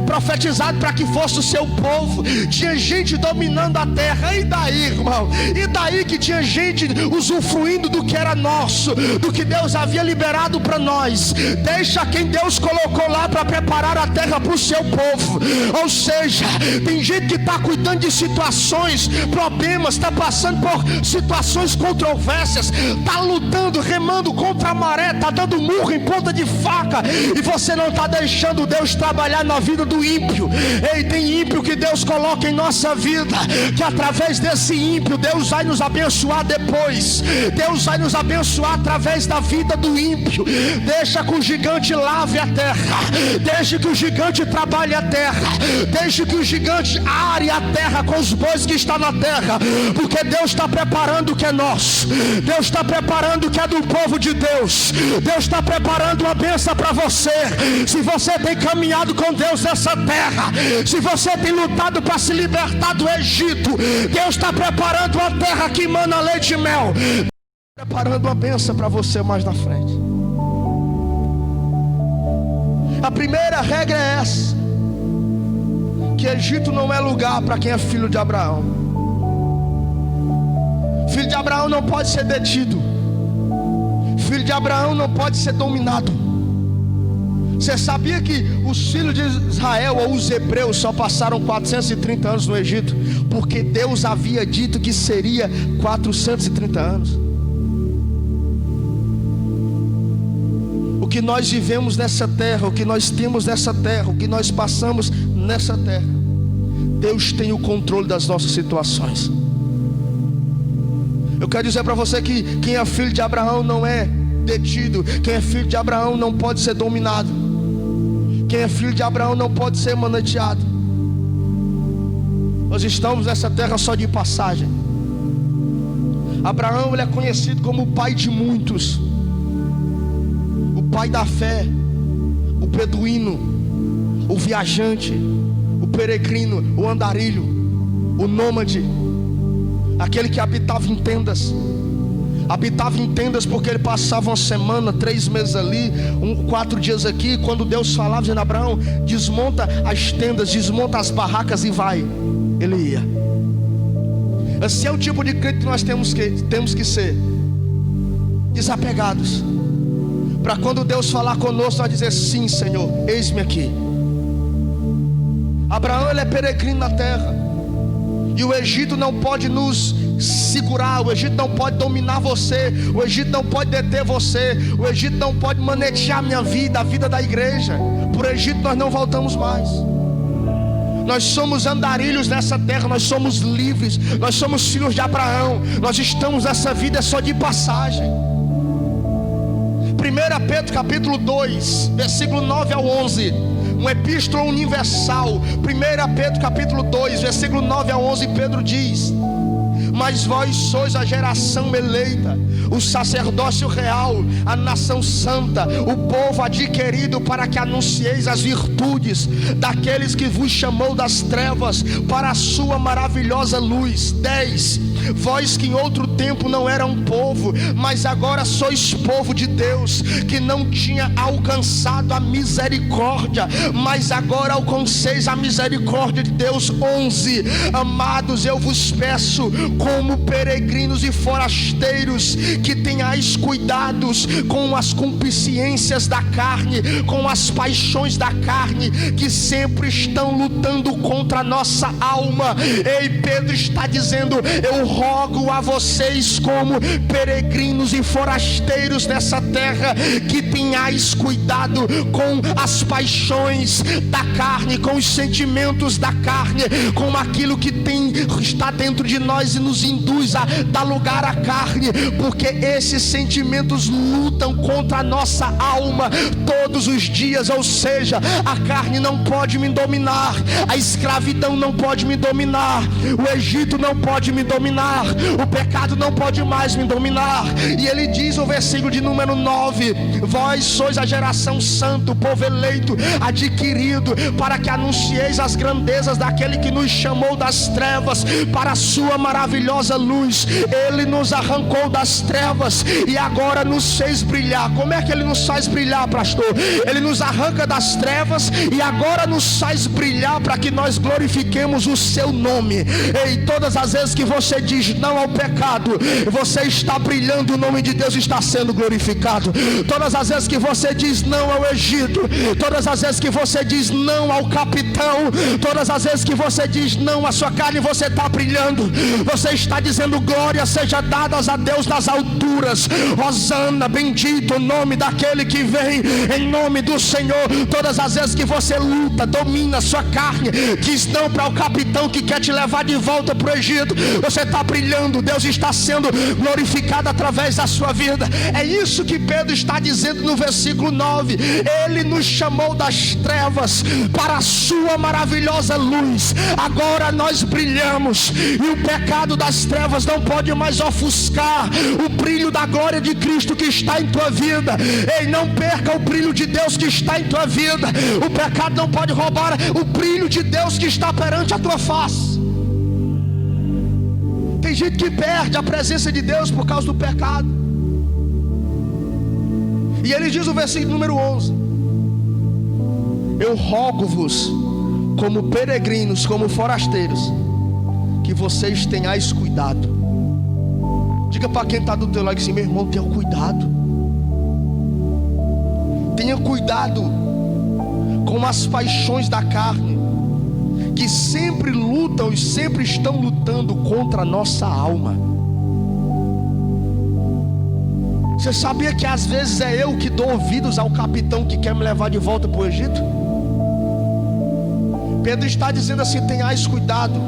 profetizado para que fosse o seu povo. Tinha gente dominando a terra. E daí, irmão? E daí que tinha gente usufruindo do que era nosso, do que Deus havia liberado para nós. Deixa quem Deus colocou lá para preparar a terra para o seu povo. Ou seja, tem gente que está cuidando de situações, problemas, está passando por situações controversas, está lutando, remando contra a maré, está dando murro em ponta de faca, e você não está deixando Deus trabalhar na vida do ímpio. Ei, tem ímpio que Deus coloca em nossa vida, que através desse ímpio Deus vai nos abençoar depois. Deus vai nos abençoar através da vida do ímpio. Deixa que o gigante lave a terra, deixa que o gigante trabalhe a terra, deixa que o gigante are a terra com os bois que está na terra, porque Deus está preparando o que é nosso, Deus está preparando o que é do povo de Deus. Deus está preparando uma bênção para você. Se você tem caminhado com Deus nessa terra, se você tem lutado para se libertar do Egito, Deus está preparando uma terra que emana leite e mel, preparando uma bênção para você mais na frente. A primeira regra é essa: que Egito não é lugar para quem é filho de Abraão. Filho de Abraão não pode ser detido, filho de Abraão não pode ser dominado. Você sabia que os filhos de Israel, ou os hebreus, só passaram 430 anos no Egito? Porque Deus havia dito que seria 430 anos. O que nós vivemos nessa terra, o que nós temos nessa terra, o que nós passamos nessa terra, Deus tem o controle das nossas situações. Eu quero dizer para você que quem é filho de Abraão não é detido, quem é filho de Abraão não pode ser dominado, quem é filho de Abraão não pode ser manateado. Nós estamos nessa terra só de passagem. Abraão, ele é conhecido como o pai de muitos, o pai da fé, o beduíno, o viajante, o peregrino, o andarilho, o nômade, aquele que habitava em tendas. Habitava em tendas porque ele passava uma semana, 3 meses ali, 4 dias aqui. Quando Deus falava, dizendo: Abraão, desmonta as tendas, desmonta as barracas e vai, ele ia. Esse é o tipo de crente que nós temos que ser, desapegados, para quando Deus falar conosco, nós dizer: sim, Senhor, eis-me aqui. Abraão, ele é peregrino na terra, e o Egito não pode nos segurar, o Egito não pode dominar você, o Egito não pode deter você, o Egito não pode manejar a minha vida, a vida da igreja. Por Egito nós não voltamos mais. Nós somos andarilhos nessa terra, nós somos livres, nós somos filhos de Abraão, nós estamos nessa vida só de passagem. 1 Pedro capítulo 2, versículo 9 ao 11, uma epístola universal. 1 Pedro capítulo 2, versículo 9 ao 11, Pedro diz: mas vós sois a geração eleita, o sacerdócio real, a nação santa, o povo adquirido, para que anuncieis as virtudes daqueles que vos chamou das trevas para a sua maravilhosa luz. 10. vós que em outro tempo não era um povo, mas agora sois povo de Deus, que não tinha alcançado a misericórdia, mas agora alcanceis a misericórdia de Deus. 11. Amados, eu vos peço, como peregrinos e forasteiros, que tenhais cuidados com as concupiscências da carne, com as paixões da carne, que sempre estão lutando contra a nossa alma. Ei, Pedro está dizendo: eu rogo a vocês, como peregrinos e forasteiros nessa terra, que tenhais cuidado com as paixões da carne, com os sentimentos da carne, com aquilo que está dentro de nós e nos induz a dar lugar à carne, porque esses sentimentos lutam contra a nossa alma todos os dias. Ou seja, a carne não pode me dominar, a escravidão não pode me dominar, o Egito não pode me dominar, o pecado não pode mais me dominar. E ele diz no versículo de número 9: vós sois a geração santa, o povo eleito, adquirido, para que anuncieis as grandezas daquele que nos chamou das trevas para a sua maravilhosa luz. Ele nos arrancou das trevas e agora nos fez brilhar. Como é que ele nos faz brilhar, pastor? Ele nos arranca das trevas e agora nos faz brilhar para que nós glorifiquemos o seu nome. Ei, todas as vezes que você diz não ao pecado, você está brilhando, o nome de Deus está sendo glorificado. Todas as vezes que você diz não ao Egito, todas as vezes que você diz não ao capitão, todas as vezes que você diz não à sua carne, você está brilhando. Você está dizendo: glória seja dada a Deus nas alturas, hosana, bendito o nome daquele que vem, em nome do Senhor. Todas as vezes que você luta, domina a sua carne, diz não para o capitão que quer te levar de volta para o Egito, você está brilhando. Deus está sendo glorificado através da sua vida. É isso que Pedro está dizendo no versículo 9: ele nos chamou das trevas para a sua maravilhosa luz. Agora nós brilhamos e o pecado das trevas não pode mais ofuscar o brilho da glória de Cristo que está em tua vida. Ei, não perca o brilho de Deus que está em tua vida. O pecado não pode roubar o brilho de Deus que está perante a tua face. Tem gente que perde a presença de Deus por causa do pecado. E ele diz no versículo número 11: eu rogo-vos, como peregrinos, como forasteiros, que vocês tenhais cuidado. Diga para quem está do teu lado assim: meu irmão, tenha cuidado. Tenha cuidado com as paixões da carne, que sempre lutam e sempre estão lutando contra a nossa alma. Você sabia que às vezes é eu que dou ouvidos ao capitão que quer me levar de volta para o Egito? Pedro está dizendo assim: tenhais cuidado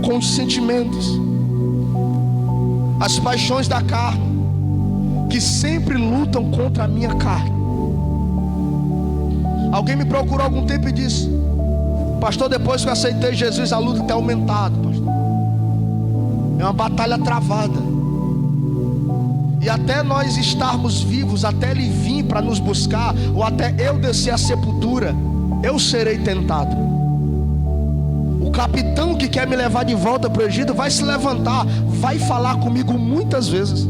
com os sentimentos, as paixões da carne, que sempre lutam contra a minha carne. Alguém me procurou há algum tempo e disse: pastor, depois que eu aceitei Jesus, a luta tem aumentado, pastor. É uma batalha travada. E até nós estarmos vivos, até Ele vir para nos buscar, ou até eu descer a sepultura, eu serei tentado. O capitão que quer me levar de volta para o Egito vai se levantar, vai falar comigo muitas vezes,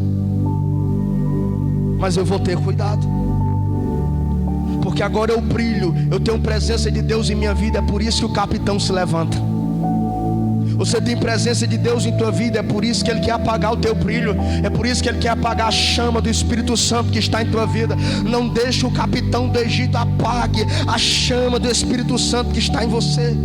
mas eu vou ter cuidado, porque agora eu brilho, eu tenho presença de Deus em minha vida. É por isso que o capitão se levanta. Você tem presença de Deus em tua vida, é por isso que Ele quer apagar o teu brilho, é por isso que Ele quer apagar a chama do Espírito Santo que está em tua vida. Não deixe o capitão do Egito apague a chama do Espírito Santo que está em você.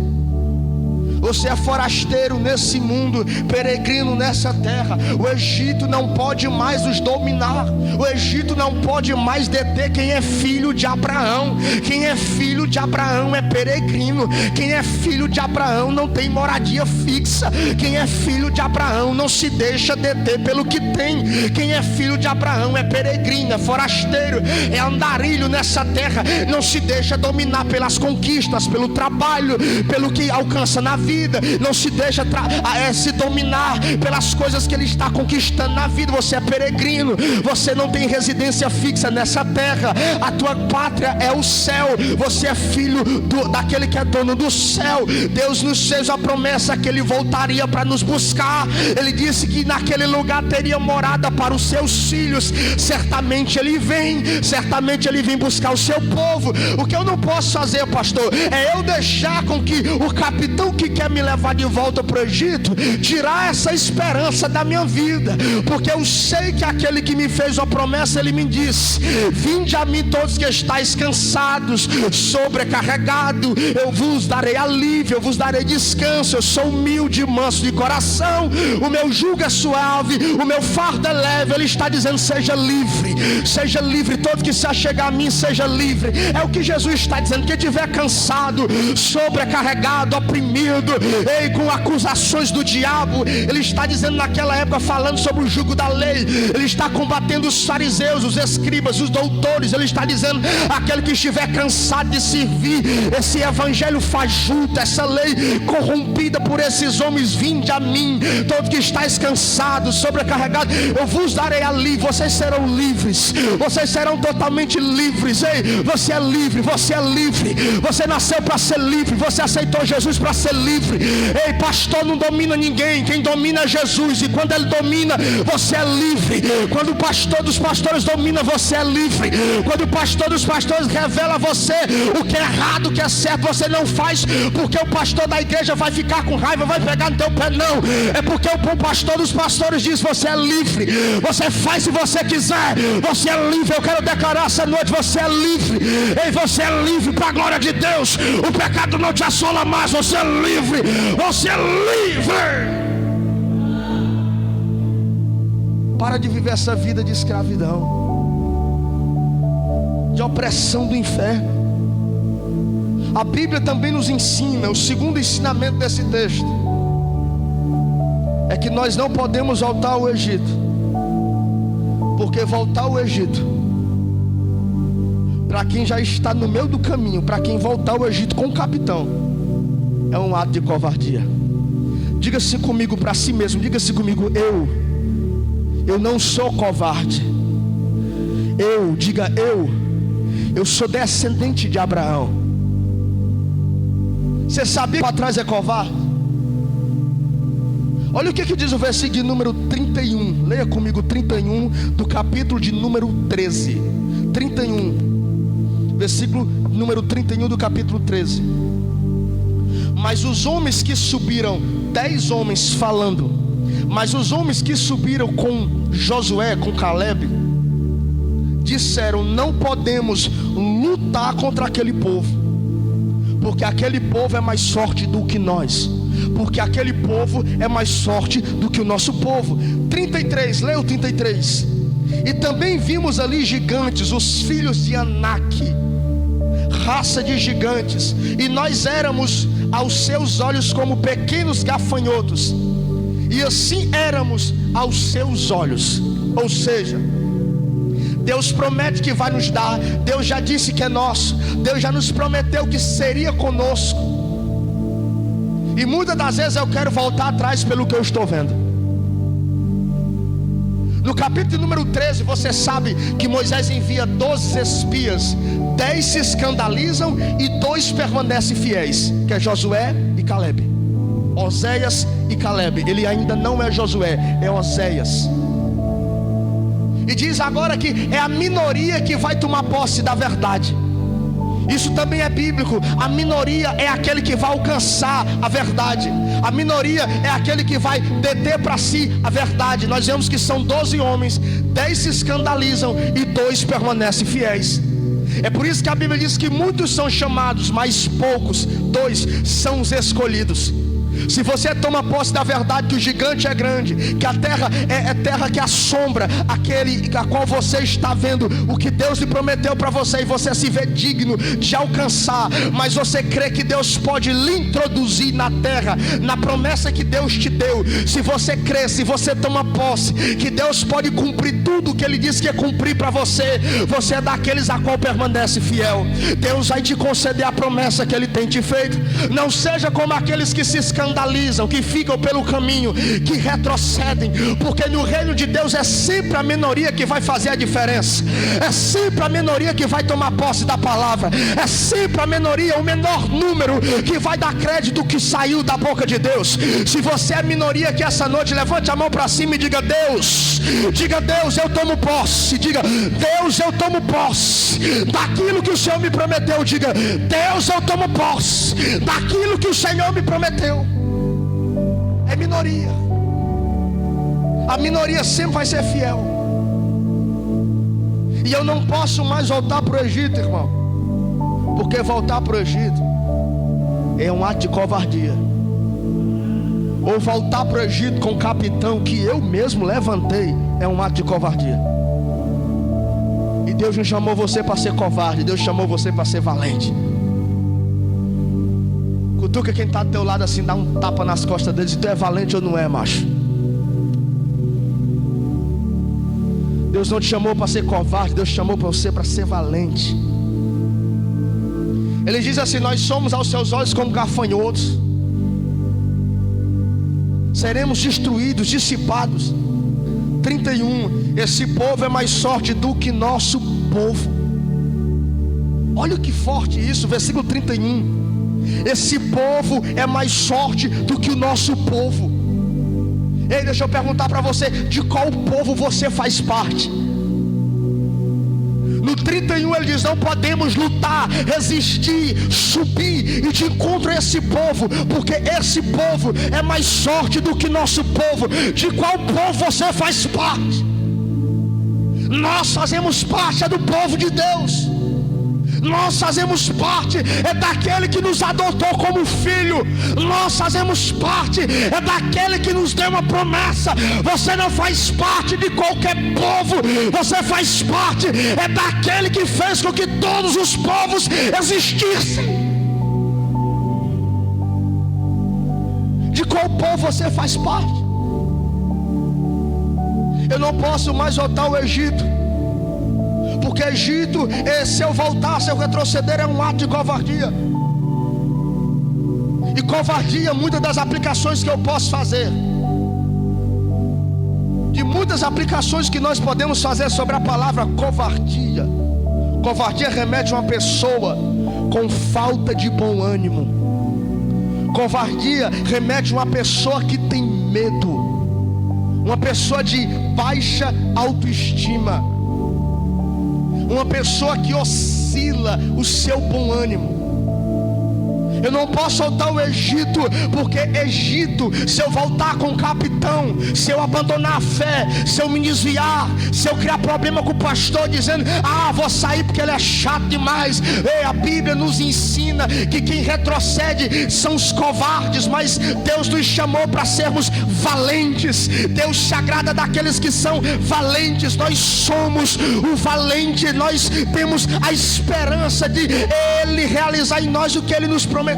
Você é forasteiro nesse mundo, peregrino nessa terra. O Egito não pode mais os dominar. O Egito não pode mais deter quem é filho de Abraão. Quem é filho de Abraão é peregrino. Quem é filho de Abraão não tem moradia fixa. Quem é filho de Abraão não se deixa deter pelo que tem. Quem é filho de Abraão é peregrino, é forasteiro, é andarilho nessa terra. Não se deixa dominar pelas conquistas, pelo trabalho, pelo que alcança na vida. vida, não se deixa se dominar pelas coisas que ele está conquistando na vida. Você é peregrino, você não tem residência fixa nessa terra. A tua pátria é o céu. Você é filho daquele que é dono do céu. Deus nos fez a promessa que ele voltaria para nos buscar. Ele disse que naquele lugar teria morada para os seus filhos. Certamente ele vem buscar o seu povo. O que eu não posso fazer, pastor, é eu deixar com que o capitão que quer me levar de volta para o Egito tirar essa esperança da minha vida, porque eu sei que aquele que me fez a promessa, ele me disse: vinde a mim todos que estáis cansados, sobrecarregados, eu vos darei alívio, eu vos darei descanso. Eu sou humilde e manso de coração, o meu jugo é suave, o meu fardo é leve. Ele está dizendo: seja livre, todo que se achegar a mim seja livre. É o que Jesus está dizendo. Quem estiver cansado, sobrecarregado, oprimido, com acusações do diabo, ele está dizendo naquela época, falando sobre o jugo da lei, ele está combatendo os fariseus, os escribas, os doutores. Ele está dizendo: aquele que estiver cansado de servir esse evangelho fajuto, essa lei corrompida por esses homens, vinde a mim, todos que estáis cansados, sobrecarregados, eu vos darei alívio. Vocês serão livres, vocês serão totalmente livres. Ei, você é livre, você nasceu para ser livre, você aceitou Jesus para ser livre. Ei, pastor não domina ninguém, quem domina é Jesus, e quando ele domina, você é livre. Quando o pastor dos pastores domina, você é livre. Quando o pastor dos pastores revela a você o que é errado, o que é certo, você não faz porque o pastor da igreja vai ficar com raiva, vai pegar no teu pé, não. É porque o pastor dos pastores diz: você é livre, você faz se você quiser, você é livre. Eu quero declarar essa noite: você é livre. Ei, você é livre para a glória de Deus. O pecado não te assola mais. Você é livre, você é livre. Para de viver essa vida de escravidão, de opressão do inferno. A Bíblia também nos ensina, o segundo ensinamento desse texto é que nós não podemos voltar ao Egito, porque voltar ao Egito, para quem já está no meio do caminho, para quem voltar ao Egito com o capitão, é um ato de covardia. Diga-se comigo para si mesmo, diga-se comigo: eu não sou covarde. Eu sou descendente de Abraão. Você sabia que para trás é covarde? Olha o que diz o versículo de número 31. Leia comigo 31 do capítulo de número 13. 31, versículo número 31 do capítulo 13. Mas os homens que subiram, 10 homens falando, mas os homens que subiram com Josué, com Caleb, disseram: não podemos lutar contra aquele povo, porque aquele povo é mais forte do que nós, porque aquele povo é mais forte do que o nosso povo. 33, leia o 33. E também vimos ali gigantes, os filhos de Anak, raça de gigantes, e nós éramos aos seus olhos como pequenos gafanhotos, e assim éramos aos seus olhos. Ou seja, Deus promete que vai nos dar, Deus já disse que é nosso, Deus já nos prometeu que seria conosco. E muitas das vezes eu quero voltar atrás pelo que eu estou vendo. No capítulo número 13, você sabe que Moisés envia 12 espias, 10 se escandalizam e 2 permanecem fiéis, que é Josué e Caleb. Oséias e Caleb. Ele ainda não é Josué, é Oséias. E diz agora que é a minoria que vai tomar posse da verdade. Isso também é bíblico. A minoria é aquele que vai alcançar a verdade. A minoria é aquele que vai deter para si a verdade. Nós vemos que são 12 homens, 10 se escandalizam e 2 permanecem fiéis. É por isso que a Bíblia diz que muitos são chamados, mas poucos, 2 são os escolhidos. Se você toma posse da verdade que o gigante é grande, que a terra é terra que assombra aquele a qual você está vendo, o que Deus lhe prometeu para você, e você se vê digno de alcançar, mas você crê que Deus pode lhe introduzir na terra, na promessa que Deus te deu. Se você crê, se você toma posse que Deus pode cumprir tudo o que Ele disse que ia cumprir para você, você é daqueles a qual permanece fiel. Deus vai te conceder a promessa que Ele tem te feito. Não seja como aqueles que se escandalizam escandalizam, que ficam pelo caminho, que retrocedem, porque no reino de Deus é sempre a minoria que vai fazer a diferença, é sempre a minoria que vai tomar posse da palavra, é sempre a minoria, o menor número que vai dar crédito que saiu da boca de Deus. Se você é minoria aqui essa noite, levante a mão para cima e diga: Deus, eu tomo posse. Diga: Deus, eu tomo posse daquilo que o Senhor me prometeu. Diga: Deus, eu tomo posse daquilo que o Senhor me prometeu. É minoria. A minoria sempre vai ser fiel. E eu não posso mais voltar para o Egito, irmão, porque voltar para o Egito é um ato de covardia. Ou voltar para o Egito com o capitão que eu mesmo levantei é um ato de covardia. E Deus não chamou você para ser covarde, Deus chamou você para ser valente. Cutuca quem está do teu lado assim, dá um tapa nas costas dele e diz: tu é valente ou não é, macho? Deus não te chamou para ser covarde, Deus chamou para você para ser valente. Ele diz assim: nós somos aos seus olhos como gafanhotos, seremos destruídos, dissipados. 31, esse povo é mais forte do que nosso povo. Olha que forte isso, versículo 31. Esse povo é mais forte do que o nosso povo. Ei, deixa eu perguntar para você: de qual povo você faz parte? No 31 ele diz: não podemos lutar, resistir, subir e de encontro a esse povo, porque esse povo é mais forte do que nosso povo. De qual povo você faz parte? Nós fazemos parte do povo de Deus. Nós fazemos parte daquele que nos adotou como filho. Nós fazemos parte daquele que nos deu uma promessa. Você não faz parte de qualquer povo, você faz parte daquele que fez com que todos os povos existissem. De qual povo você faz parte? Eu não posso mais voltar ao Egito, porque Egito, se eu voltar, se eu retroceder, é um ato de covardia. E covardia, muitas das aplicações que eu posso fazer, de muitas aplicações que nós podemos fazer sobre a palavra covardia. Covardia remete a uma pessoa com falta de bom ânimo. Covardia remete a uma pessoa que tem medo, uma pessoa de baixa autoestima, uma pessoa que oscila o seu bom ânimo. Eu não posso voltar ao Egito, porque Egito, se eu voltar com o capitão, se eu abandonar a fé, se eu me desviar, se eu criar problema com o pastor dizendo: vou sair porque ele é chato demais. Ei, a Bíblia nos ensina que quem retrocede são os covardes, mas Deus nos chamou para sermos valentes. Deus se agrada daqueles que são valentes. Nós somos o valente, nós temos a esperança de Ele realizar em nós o que Ele nos prometeu.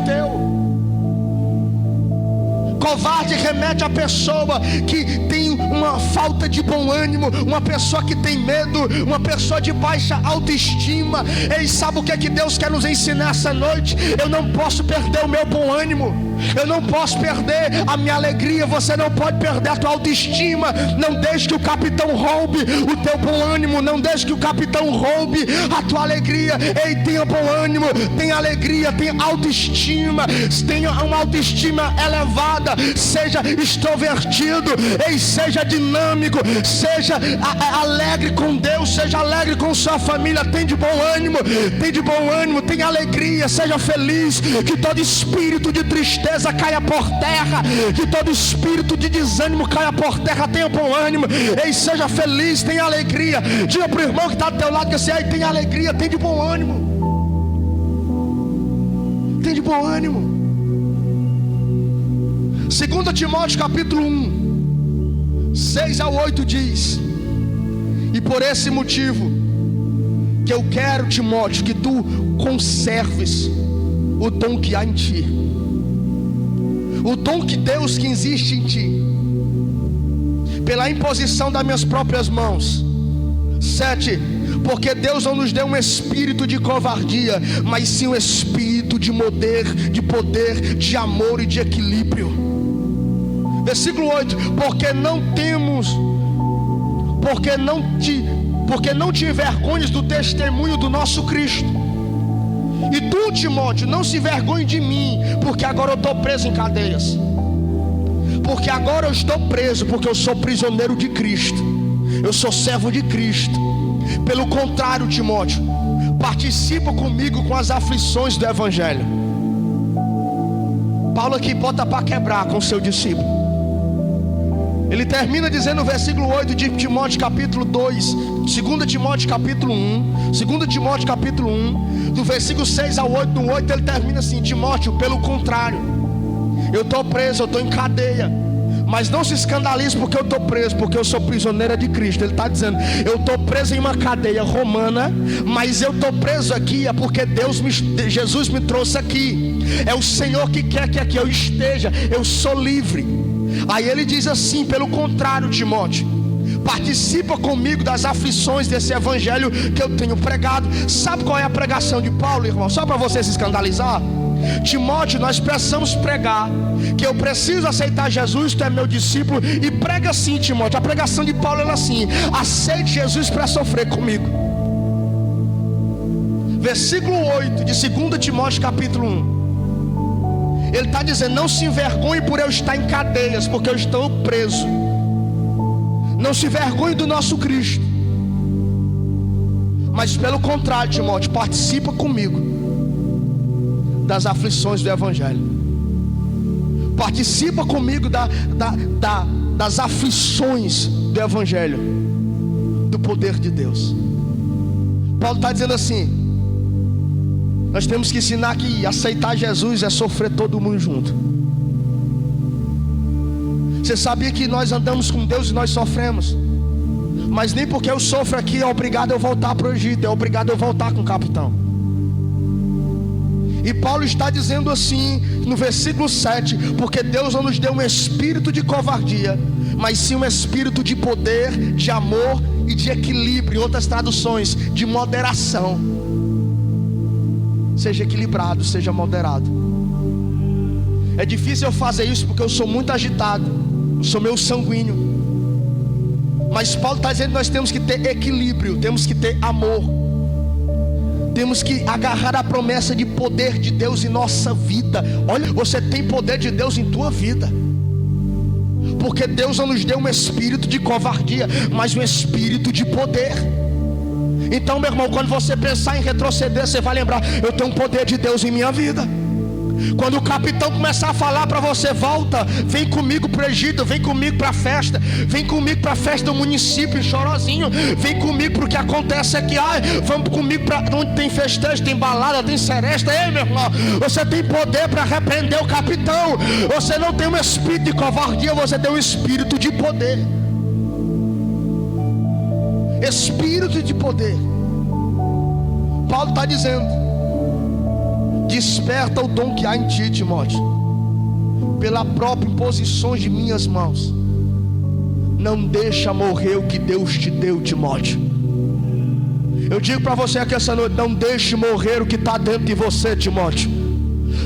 Covarde remete a pessoa que tem uma falta de bom ânimo, uma pessoa que tem medo, uma pessoa de baixa autoestima. E sabe o que é que Deus quer nos ensinar essa noite? Eu não posso perder o meu bom ânimo, eu não posso perder a minha alegria. Você não pode perder a tua autoestima. Não deixe que o capitão roube o teu bom ânimo, não deixe que o capitão roube a tua alegria. Ei, tenha bom ânimo, tenha alegria, tenha autoestima, tenha uma autoestima elevada. Seja extrovertido, ei, seja dinâmico, seja alegre com Deus, seja alegre com sua família. Tem de bom ânimo, tenha alegria, seja feliz. Que todo espírito de tristeza caia por terra, que todo espírito de desânimo caia por terra. Tenha bom ânimo, ei, seja feliz, tenha alegria. Diga para o irmão que está do teu lado que você tem alegria, tem de bom ânimo, tem de bom ânimo. 2 Timóteo capítulo 1, 6 ao 8 diz: e por esse motivo que eu quero, Timóteo, que tu conserves o dom que há em ti, o dom que Deus que existe em ti, pela imposição das minhas próprias mãos. 7, Porque Deus não nos deu um espírito de covardia, mas sim um espírito de poder, de amor e de equilíbrio. Versículo 8: porque não te envergonhes do testemunho do nosso Cristo. E tu, Timóteo, não se envergonhe de mim, porque agora eu estou preso em cadeias. Porque agora eu estou preso, porque eu sou prisioneiro de Cristo, eu sou servo de Cristo. Pelo contrário, Timóteo, participa comigo com as aflições do Evangelho. Paulo aqui bota para quebrar com o seu discípulo. Ele termina dizendo no versículo 8 de Timóteo capítulo 2, 2 Timóteo capítulo 1, 2 Timóteo capítulo 1, do versículo 6 ao 8, no 8 ele termina assim: Timóteo, pelo contrário, eu estou preso, eu estou em cadeia, mas não se escandalize porque eu estou preso, porque eu sou prisioneira de Cristo. Ele está dizendo: eu estou preso em uma cadeia romana, mas eu estou preso aqui é porque Jesus me trouxe aqui. É o Senhor que quer que aqui eu esteja, eu sou livre. Aí ele diz assim: pelo contrário, Timóteo, participa comigo das aflições desse evangelho que eu tenho pregado. Sabe qual é a pregação de Paulo, irmão? Só para você se escandalizar: Timóteo, nós precisamos pregar que eu preciso aceitar Jesus, tu é meu discípulo. E prega assim, Timóteo. A pregação de Paulo é assim: aceite Jesus para sofrer comigo. Versículo 8 de 2 Timóteo capítulo 1, ele está dizendo: não se envergonhe por eu estar em cadeias, porque eu estou preso. Não se envergonhe do nosso Cristo, mas pelo contrário, Timóteo, participa comigo das aflições do Evangelho. Participa comigo das aflições do Evangelho, do poder de Deus. Paulo está dizendo assim: nós temos que ensinar que aceitar Jesus é sofrer todo mundo junto. Você sabia que nós andamos com Deus e nós sofremos? Mas nem porque eu sofro aqui é obrigado eu voltar para o Egito, é obrigado eu voltar com o capitão. E Paulo está dizendo assim no versículo 7: porque Deus não nos deu um espírito de covardia, mas sim um espírito de poder, de amor e de equilíbrio. Em outras traduções, de moderação. Seja equilibrado, seja moderado. É difícil eu fazer isso porque eu sou muito agitado, eu sou meio sanguíneo. Mas Paulo está dizendo que nós temos que ter equilíbrio, temos que ter amor, temos que agarrar a promessa de poder de Deus em nossa vida. Olha, você tem poder de Deus em tua vida, porque Deus não nos deu um espírito de covardia, mas um espírito de poder. Então, meu irmão, quando você pensar em retroceder, você vai lembrar: eu tenho um poder de Deus em minha vida. Quando o capitão começar a falar para você: volta, vem comigo para o Egito, vem comigo para a festa, vem comigo para a festa do município em Chorozinho, vem comigo para o que acontece aqui, vamos comigo para onde tem festejo, tem balada, tem seresta. Ei, meu irmão, você tem poder para repreender o capitão. Você não tem um espírito de covardia, você tem um espírito de poder. Espírito de poder. Paulo está dizendo: desperta o dom que há em ti, Timóteo, pela própria imposição de minhas mãos. Não deixa morrer o que Deus te deu, Timóteo. Eu digo para você aqui essa noite: não deixe morrer o que está dentro de você, Timóteo.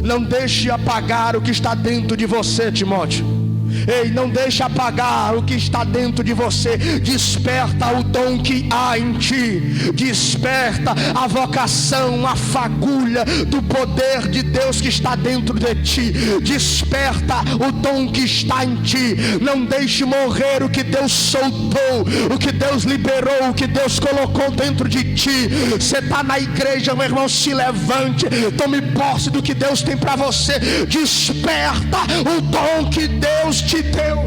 Não deixe apagar o que está dentro de você, Timóteo. Ei, não deixe apagar o que está dentro de você. Desperta o dom que há em ti. Desperta a vocação, a fagulha do poder de Deus que está dentro de ti. Desperta o dom que está em ti. Não deixe morrer o que Deus soltou, o que Deus liberou, o que Deus colocou dentro de ti. Você está na igreja, meu irmão, se levante, tome posse do que Deus tem para você. Desperta o dom que Deus te deu,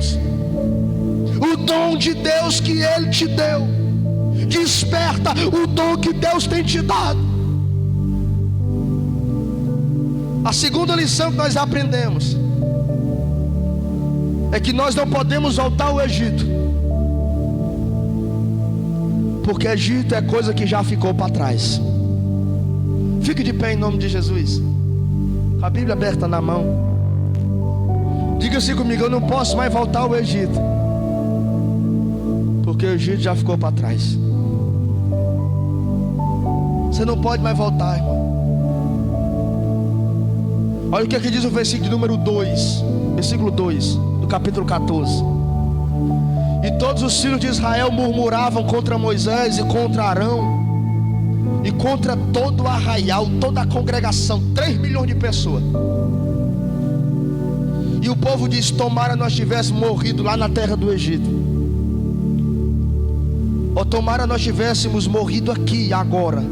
o dom de Deus que Ele te deu. Desperta o dom que Deus tem te dado. A segunda lição que nós aprendemos é que nós não podemos voltar ao Egito, porque Egito é coisa que já ficou para trás. Fique de pé em nome de Jesus, com a Bíblia aberta na mão. Diga assim comigo: eu não posso mais voltar ao Egito, porque o Egito já ficou para trás. Você não pode mais voltar, irmão. Olha o que diz o versículo de número 2, versículo 2 do capítulo 14. E todos os filhos de Israel murmuravam contra Moisés e contra Arão e contra todo o arraial, toda a congregação, 3 milhões de pessoas. E o povo diz: tomara nós tivéssemos morrido lá na terra do Egito, ou tomara nós tivéssemos morrido aqui agora,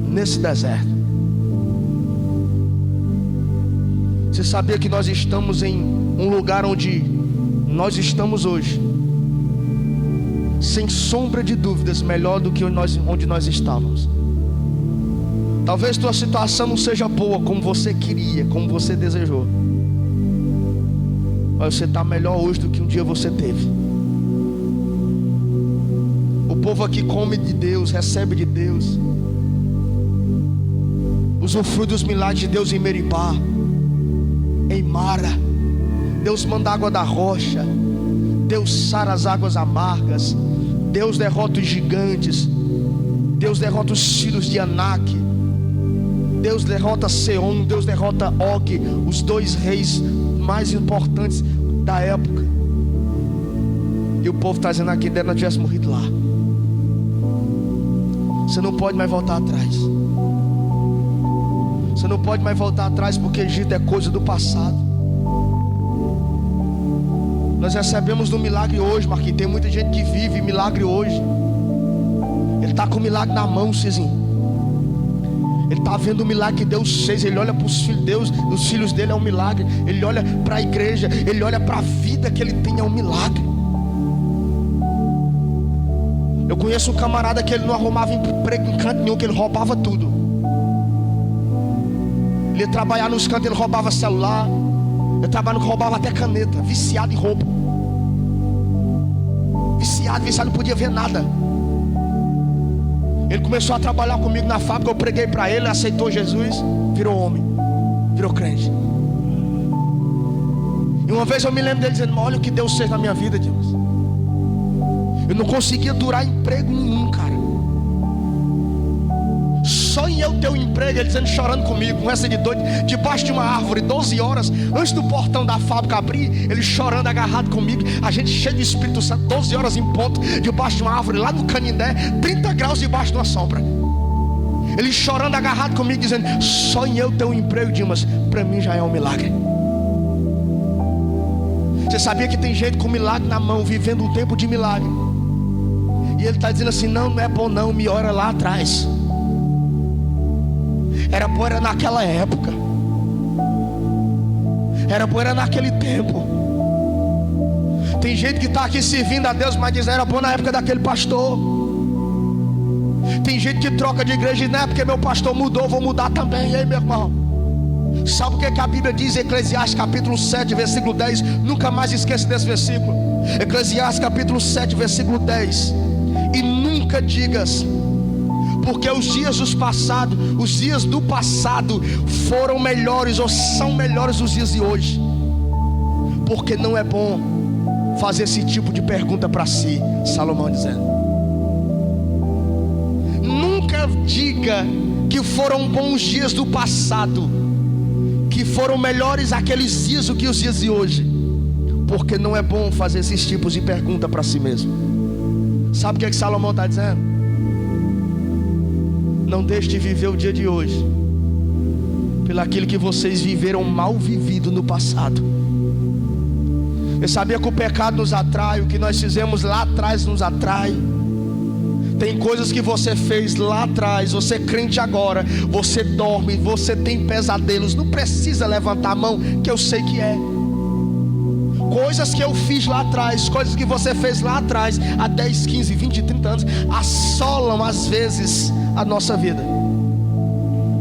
nesse deserto. Você sabia que nós estamos em um lugar onde nós estamos hoje, sem sombra de dúvidas, melhor do que onde nós estávamos. Talvez tua situação não seja boa como você queria, como você desejou, mas você está melhor hoje do que um dia você teve. O povo aqui come de Deus, recebe de Deus, usufrui dos milagres de Deus em Meribá, em Mara. Deus manda água da rocha, Deus sara as águas amargas, Deus derrota os gigantes, Deus derrota os filhos de Anak, Deus derrota Seom, Deus derrota Og, os 2 reis mais importantes da época. E o povo está dizendo aqui: dentro nós tivesse morrido lá. Você não pode mais voltar atrás. Você não pode mais voltar atrás, porque Egito é coisa do passado. Nós recebemos no milagre hoje, Marquinhos. Tem muita gente que vive milagre hoje. Ele está com o milagre na mão, Cizinho. Ele está vendo o milagre que Deus fez. Ele olha para os filhos de Deus, os filhos dele é um milagre. Ele olha para a igreja, ele olha para a vida que ele tem, é um milagre. Eu conheço um camarada que ele não arrumava emprego em canto nenhum, que ele roubava tudo. Ele ia trabalhar nos cantos, ele roubava celular. Ele trabalhava, roubava até caneta. Viciado em roubo. Viciado, não podia ver nada. Ele começou a trabalhar comigo na fábrica. Eu preguei para ele, aceitou Jesus, virou homem, virou crente. E uma vez eu me lembro dele dizendo: olha o que Deus fez na minha vida, Deus. Eu não conseguia durar emprego nenhum, cara. Só em eu ter um emprego, ele dizendo, chorando comigo, com essa de doido, debaixo de uma árvore, 12 horas antes do portão da fábrica abrir, ele chorando, agarrado comigo, a gente cheio de Espírito Santo, 12 horas em ponto, debaixo de uma árvore, lá no Canindé, 30 graus debaixo de uma sombra. Ele chorando, agarrado comigo, dizendo: só em eu ter um emprego, Dimas, para mim já é um milagre. Você sabia que tem gente com milagre na mão, vivendo um tempo de milagre, e ele está dizendo assim: não é bom não, me ora lá atrás. Era bom, era naquela época. Era bom, era naquele tempo. Tem gente que está aqui servindo a Deus, mas diz: era bom na época daquele pastor. Tem gente que troca de igreja e não é porque meu pastor mudou, vou mudar também. E aí, meu irmão, sabe o que a Bíblia diz em Eclesiastes capítulo 7, versículo 10? Nunca mais esqueça desse versículo. Eclesiastes capítulo 7, versículo 10. E nunca digas, porque os dias do passado foram melhores, ou são melhores dos dias de hoje. Porque não é bom fazer esse tipo de pergunta para si. Salomão dizendo: nunca diga que foram bons dias do passado, que foram melhores aqueles dias do que os dias de hoje. Porque não é bom fazer esses tipos de pergunta para si mesmo. Sabe o que Salomão está dizendo? Não deixe de viver o dia de hoje pelo aquilo que vocês viveram mal vivido no passado. Eu sabia que o pecado nos atrai, o que nós fizemos lá atrás nos atrai. Tem coisas que você fez lá atrás, você é crente agora, você dorme, você tem pesadelos, não precisa levantar a mão, que eu sei que é. Coisas que eu fiz lá atrás, coisas que você fez lá atrás, há 10, 15, 20, 30 anos, assolam às vezes a nossa vida.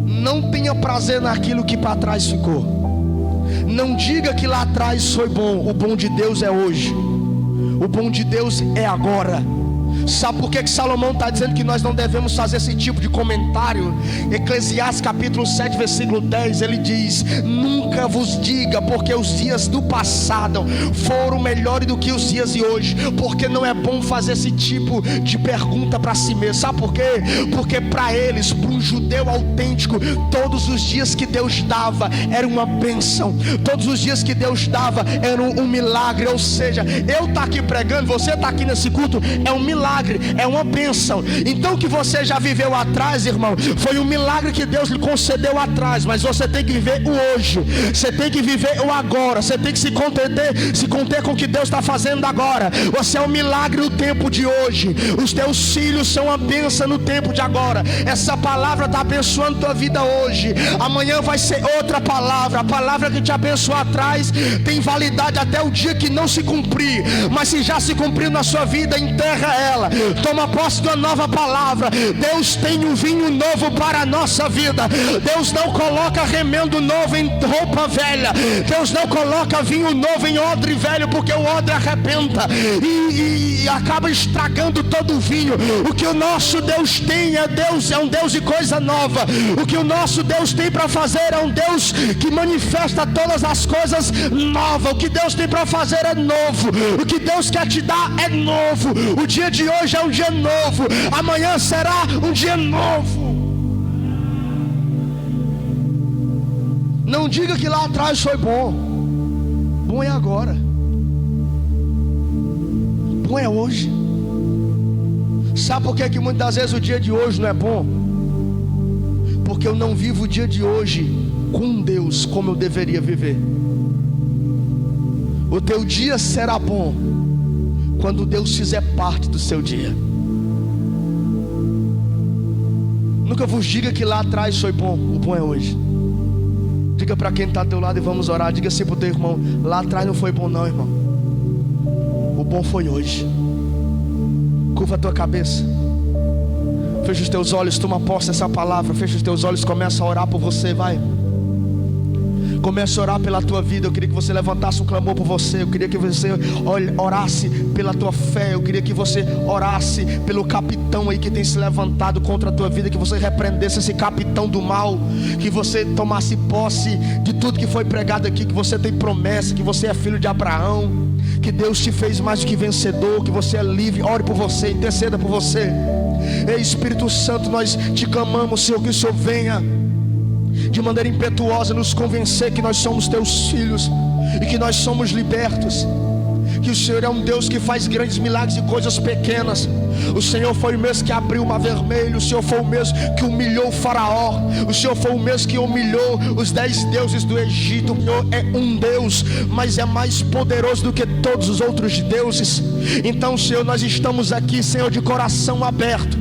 Não tenha prazer naquilo que para trás ficou. Não diga que lá atrás foi bom. O bom de Deus é hoje. O bom de Deus é agora. Sabe por que Salomão está dizendo que nós não devemos fazer esse tipo de comentário? Eclesiastes capítulo 7, versículo 10, ele diz: nunca vos diga, porque os dias do passado foram melhores do que os dias de hoje. Porque não é bom fazer esse tipo de pergunta para si mesmo. Sabe por quê? Porque para eles, para um judeu autêntico, todos os dias que Deus dava era uma bênção. Todos os dias que Deus dava era um milagre. Ou seja, eu estou aqui pregando, você está aqui nesse culto, é um milagre, é uma bênção. Então o que você já viveu atrás, irmão, foi um milagre que Deus lhe concedeu atrás. Mas você tem que viver o hoje, você tem que viver o agora, você tem que se conter com o que Deus está fazendo agora. Você é um milagre no tempo de hoje. Os teus filhos são uma bênção no tempo de agora. Essa palavra está abençoando tua vida hoje. Amanhã vai ser outra palavra. A palavra que te abençoou atrás tem validade até o dia que não se cumprir. Mas se já se cumpriu na sua vida, enterra ela, toma posse de uma nova palavra. Deus tem um vinho novo para a nossa vida. Deus não coloca remendo novo em roupa velha. Deus não coloca vinho novo em odre velho, porque o odre arrebenta e acaba estragando todo o vinho. O que o nosso Deus tem é um Deus de coisa nova. O que o nosso Deus tem para fazer é um Deus que manifesta todas as coisas novas. O que Deus tem para fazer é novo. O que Deus quer te dar é novo. O dia de hoje é um dia novo. Amanhã será um dia novo. Não diga que lá atrás foi bom. Bom é agora. Bom é hoje. Sabe por que muitas das vezes o dia de hoje não é bom? Porque eu não vivo o dia de hoje com Deus como eu deveria viver. O teu dia será bom quando Deus fizer parte do seu dia. Nunca vos diga que lá atrás foi bom. O bom é hoje. Diga para quem está ao teu lado e vamos orar. Diga assim para o teu irmão: lá atrás não foi bom não, irmão. O bom foi hoje. Curva a tua cabeça, fecha os teus olhos, toma posse dessa palavra. Fecha os teus olhos, começa a orar por você, vai. Começa a orar pela tua vida. Eu queria que você levantasse um clamor por você. Eu queria que você orasse pela tua fé. Eu queria que você orasse pelo capitão aí que tem se levantado contra a tua vida. Que você repreendesse esse capitão do mal. Que você tomasse posse de tudo que foi pregado aqui. Que você tem promessa, que você é filho de Abraão, que Deus te fez mais do que vencedor, que você é livre. Ore por você, interceda por você. Ei, Espírito Santo, nós te clamamos, Senhor, que o Senhor venha de maneira impetuosa nos convencer que nós somos teus filhos e que nós somos libertos. Que o Senhor é um Deus que faz grandes milagres e coisas pequenas. O Senhor foi o mesmo que abriu o mar vermelho. O Senhor foi o mesmo que humilhou o faraó. O Senhor foi o mesmo que humilhou os 10 deuses do Egito. O Senhor é um Deus, mas é mais poderoso do que todos os outros deuses. Então, Senhor, nós estamos aqui, Senhor, de coração aberto,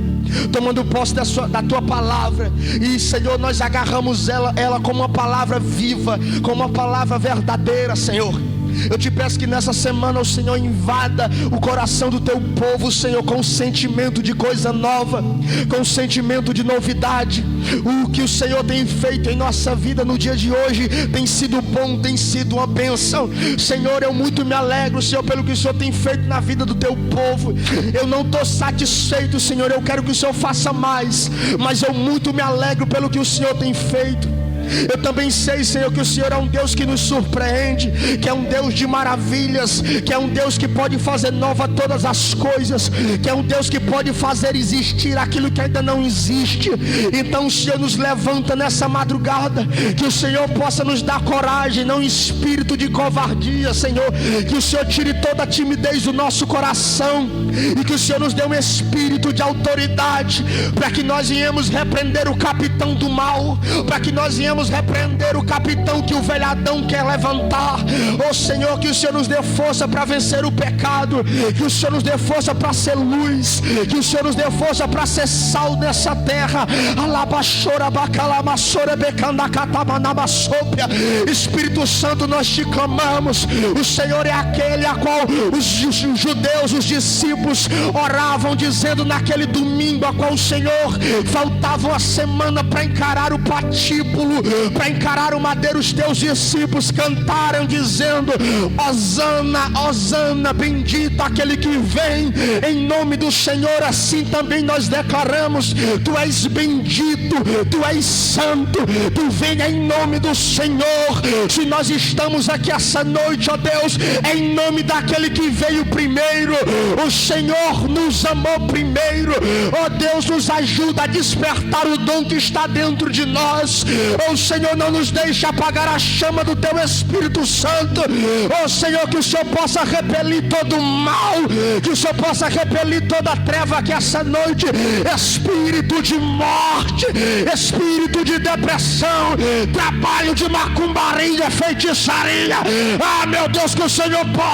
tomando posse da tua palavra. E, Senhor, nós agarramos ela como uma palavra viva, como uma palavra verdadeira, Senhor. Eu te peço que nessa semana o Senhor invada o coração do teu povo, Senhor, com um sentimento de coisa nova, com um sentimento de novidade. O que o Senhor tem feito em nossa vida no dia de hoje tem sido bom, tem sido uma bênção. Senhor, eu muito me alegro, Senhor, pelo que o Senhor tem feito na vida do teu povo. Eu não estou satisfeito, Senhor, eu quero que o Senhor faça mais, mas eu muito me alegro pelo que o Senhor tem feito. Eu também sei, Senhor, que o Senhor é um Deus que nos surpreende, que é um Deus de maravilhas, que é um Deus que pode fazer nova todas as coisas, que é um Deus que pode fazer existir aquilo que ainda não existe. Então o Senhor nos levanta nessa madrugada, que o Senhor possa nos dar coragem, não espírito de covardia, Senhor. Que o Senhor tire toda a timidez do nosso coração, e que o Senhor nos dê um espírito de autoridade, para que nós viemos repreender o capitão do mal, para que nós viemos repreender o capitão que o velho Adão quer levantar. Oh Senhor, que o Senhor nos dê força para vencer o pecado, que o Senhor nos dê força para ser luz, que o Senhor nos dê força para ser sal nessa terra. Espírito Santo, nós te clamamos. O Senhor é aquele a qual os judeus, os discípulos oravam, dizendo naquele domingo a qual o Senhor faltava uma semana para encarar o patíbulo. para encarar o madeiro, os teus discípulos cantaram dizendo: Hosana, Hosana, bendito aquele que vem em nome do Senhor. Assim também nós declaramos: tu és bendito, tu és santo, tu venha em nome do Senhor. Se nós estamos aqui essa noite, ó Deus, é em nome daquele que veio primeiro. O Senhor nos amou primeiro. Ó Deus, nos ajuda a despertar o dom que está dentro de nós. Ó Senhor, não nos deixe apagar a chama do teu Espírito Santo. Ó Senhor, que o Senhor possa repelir todo o mal, que o Senhor possa repelir toda a treva que essa noite, espírito de morte, espírito de depressão, trabalho de macumbaria, feitiçaria, meu Deus, que o Senhor possa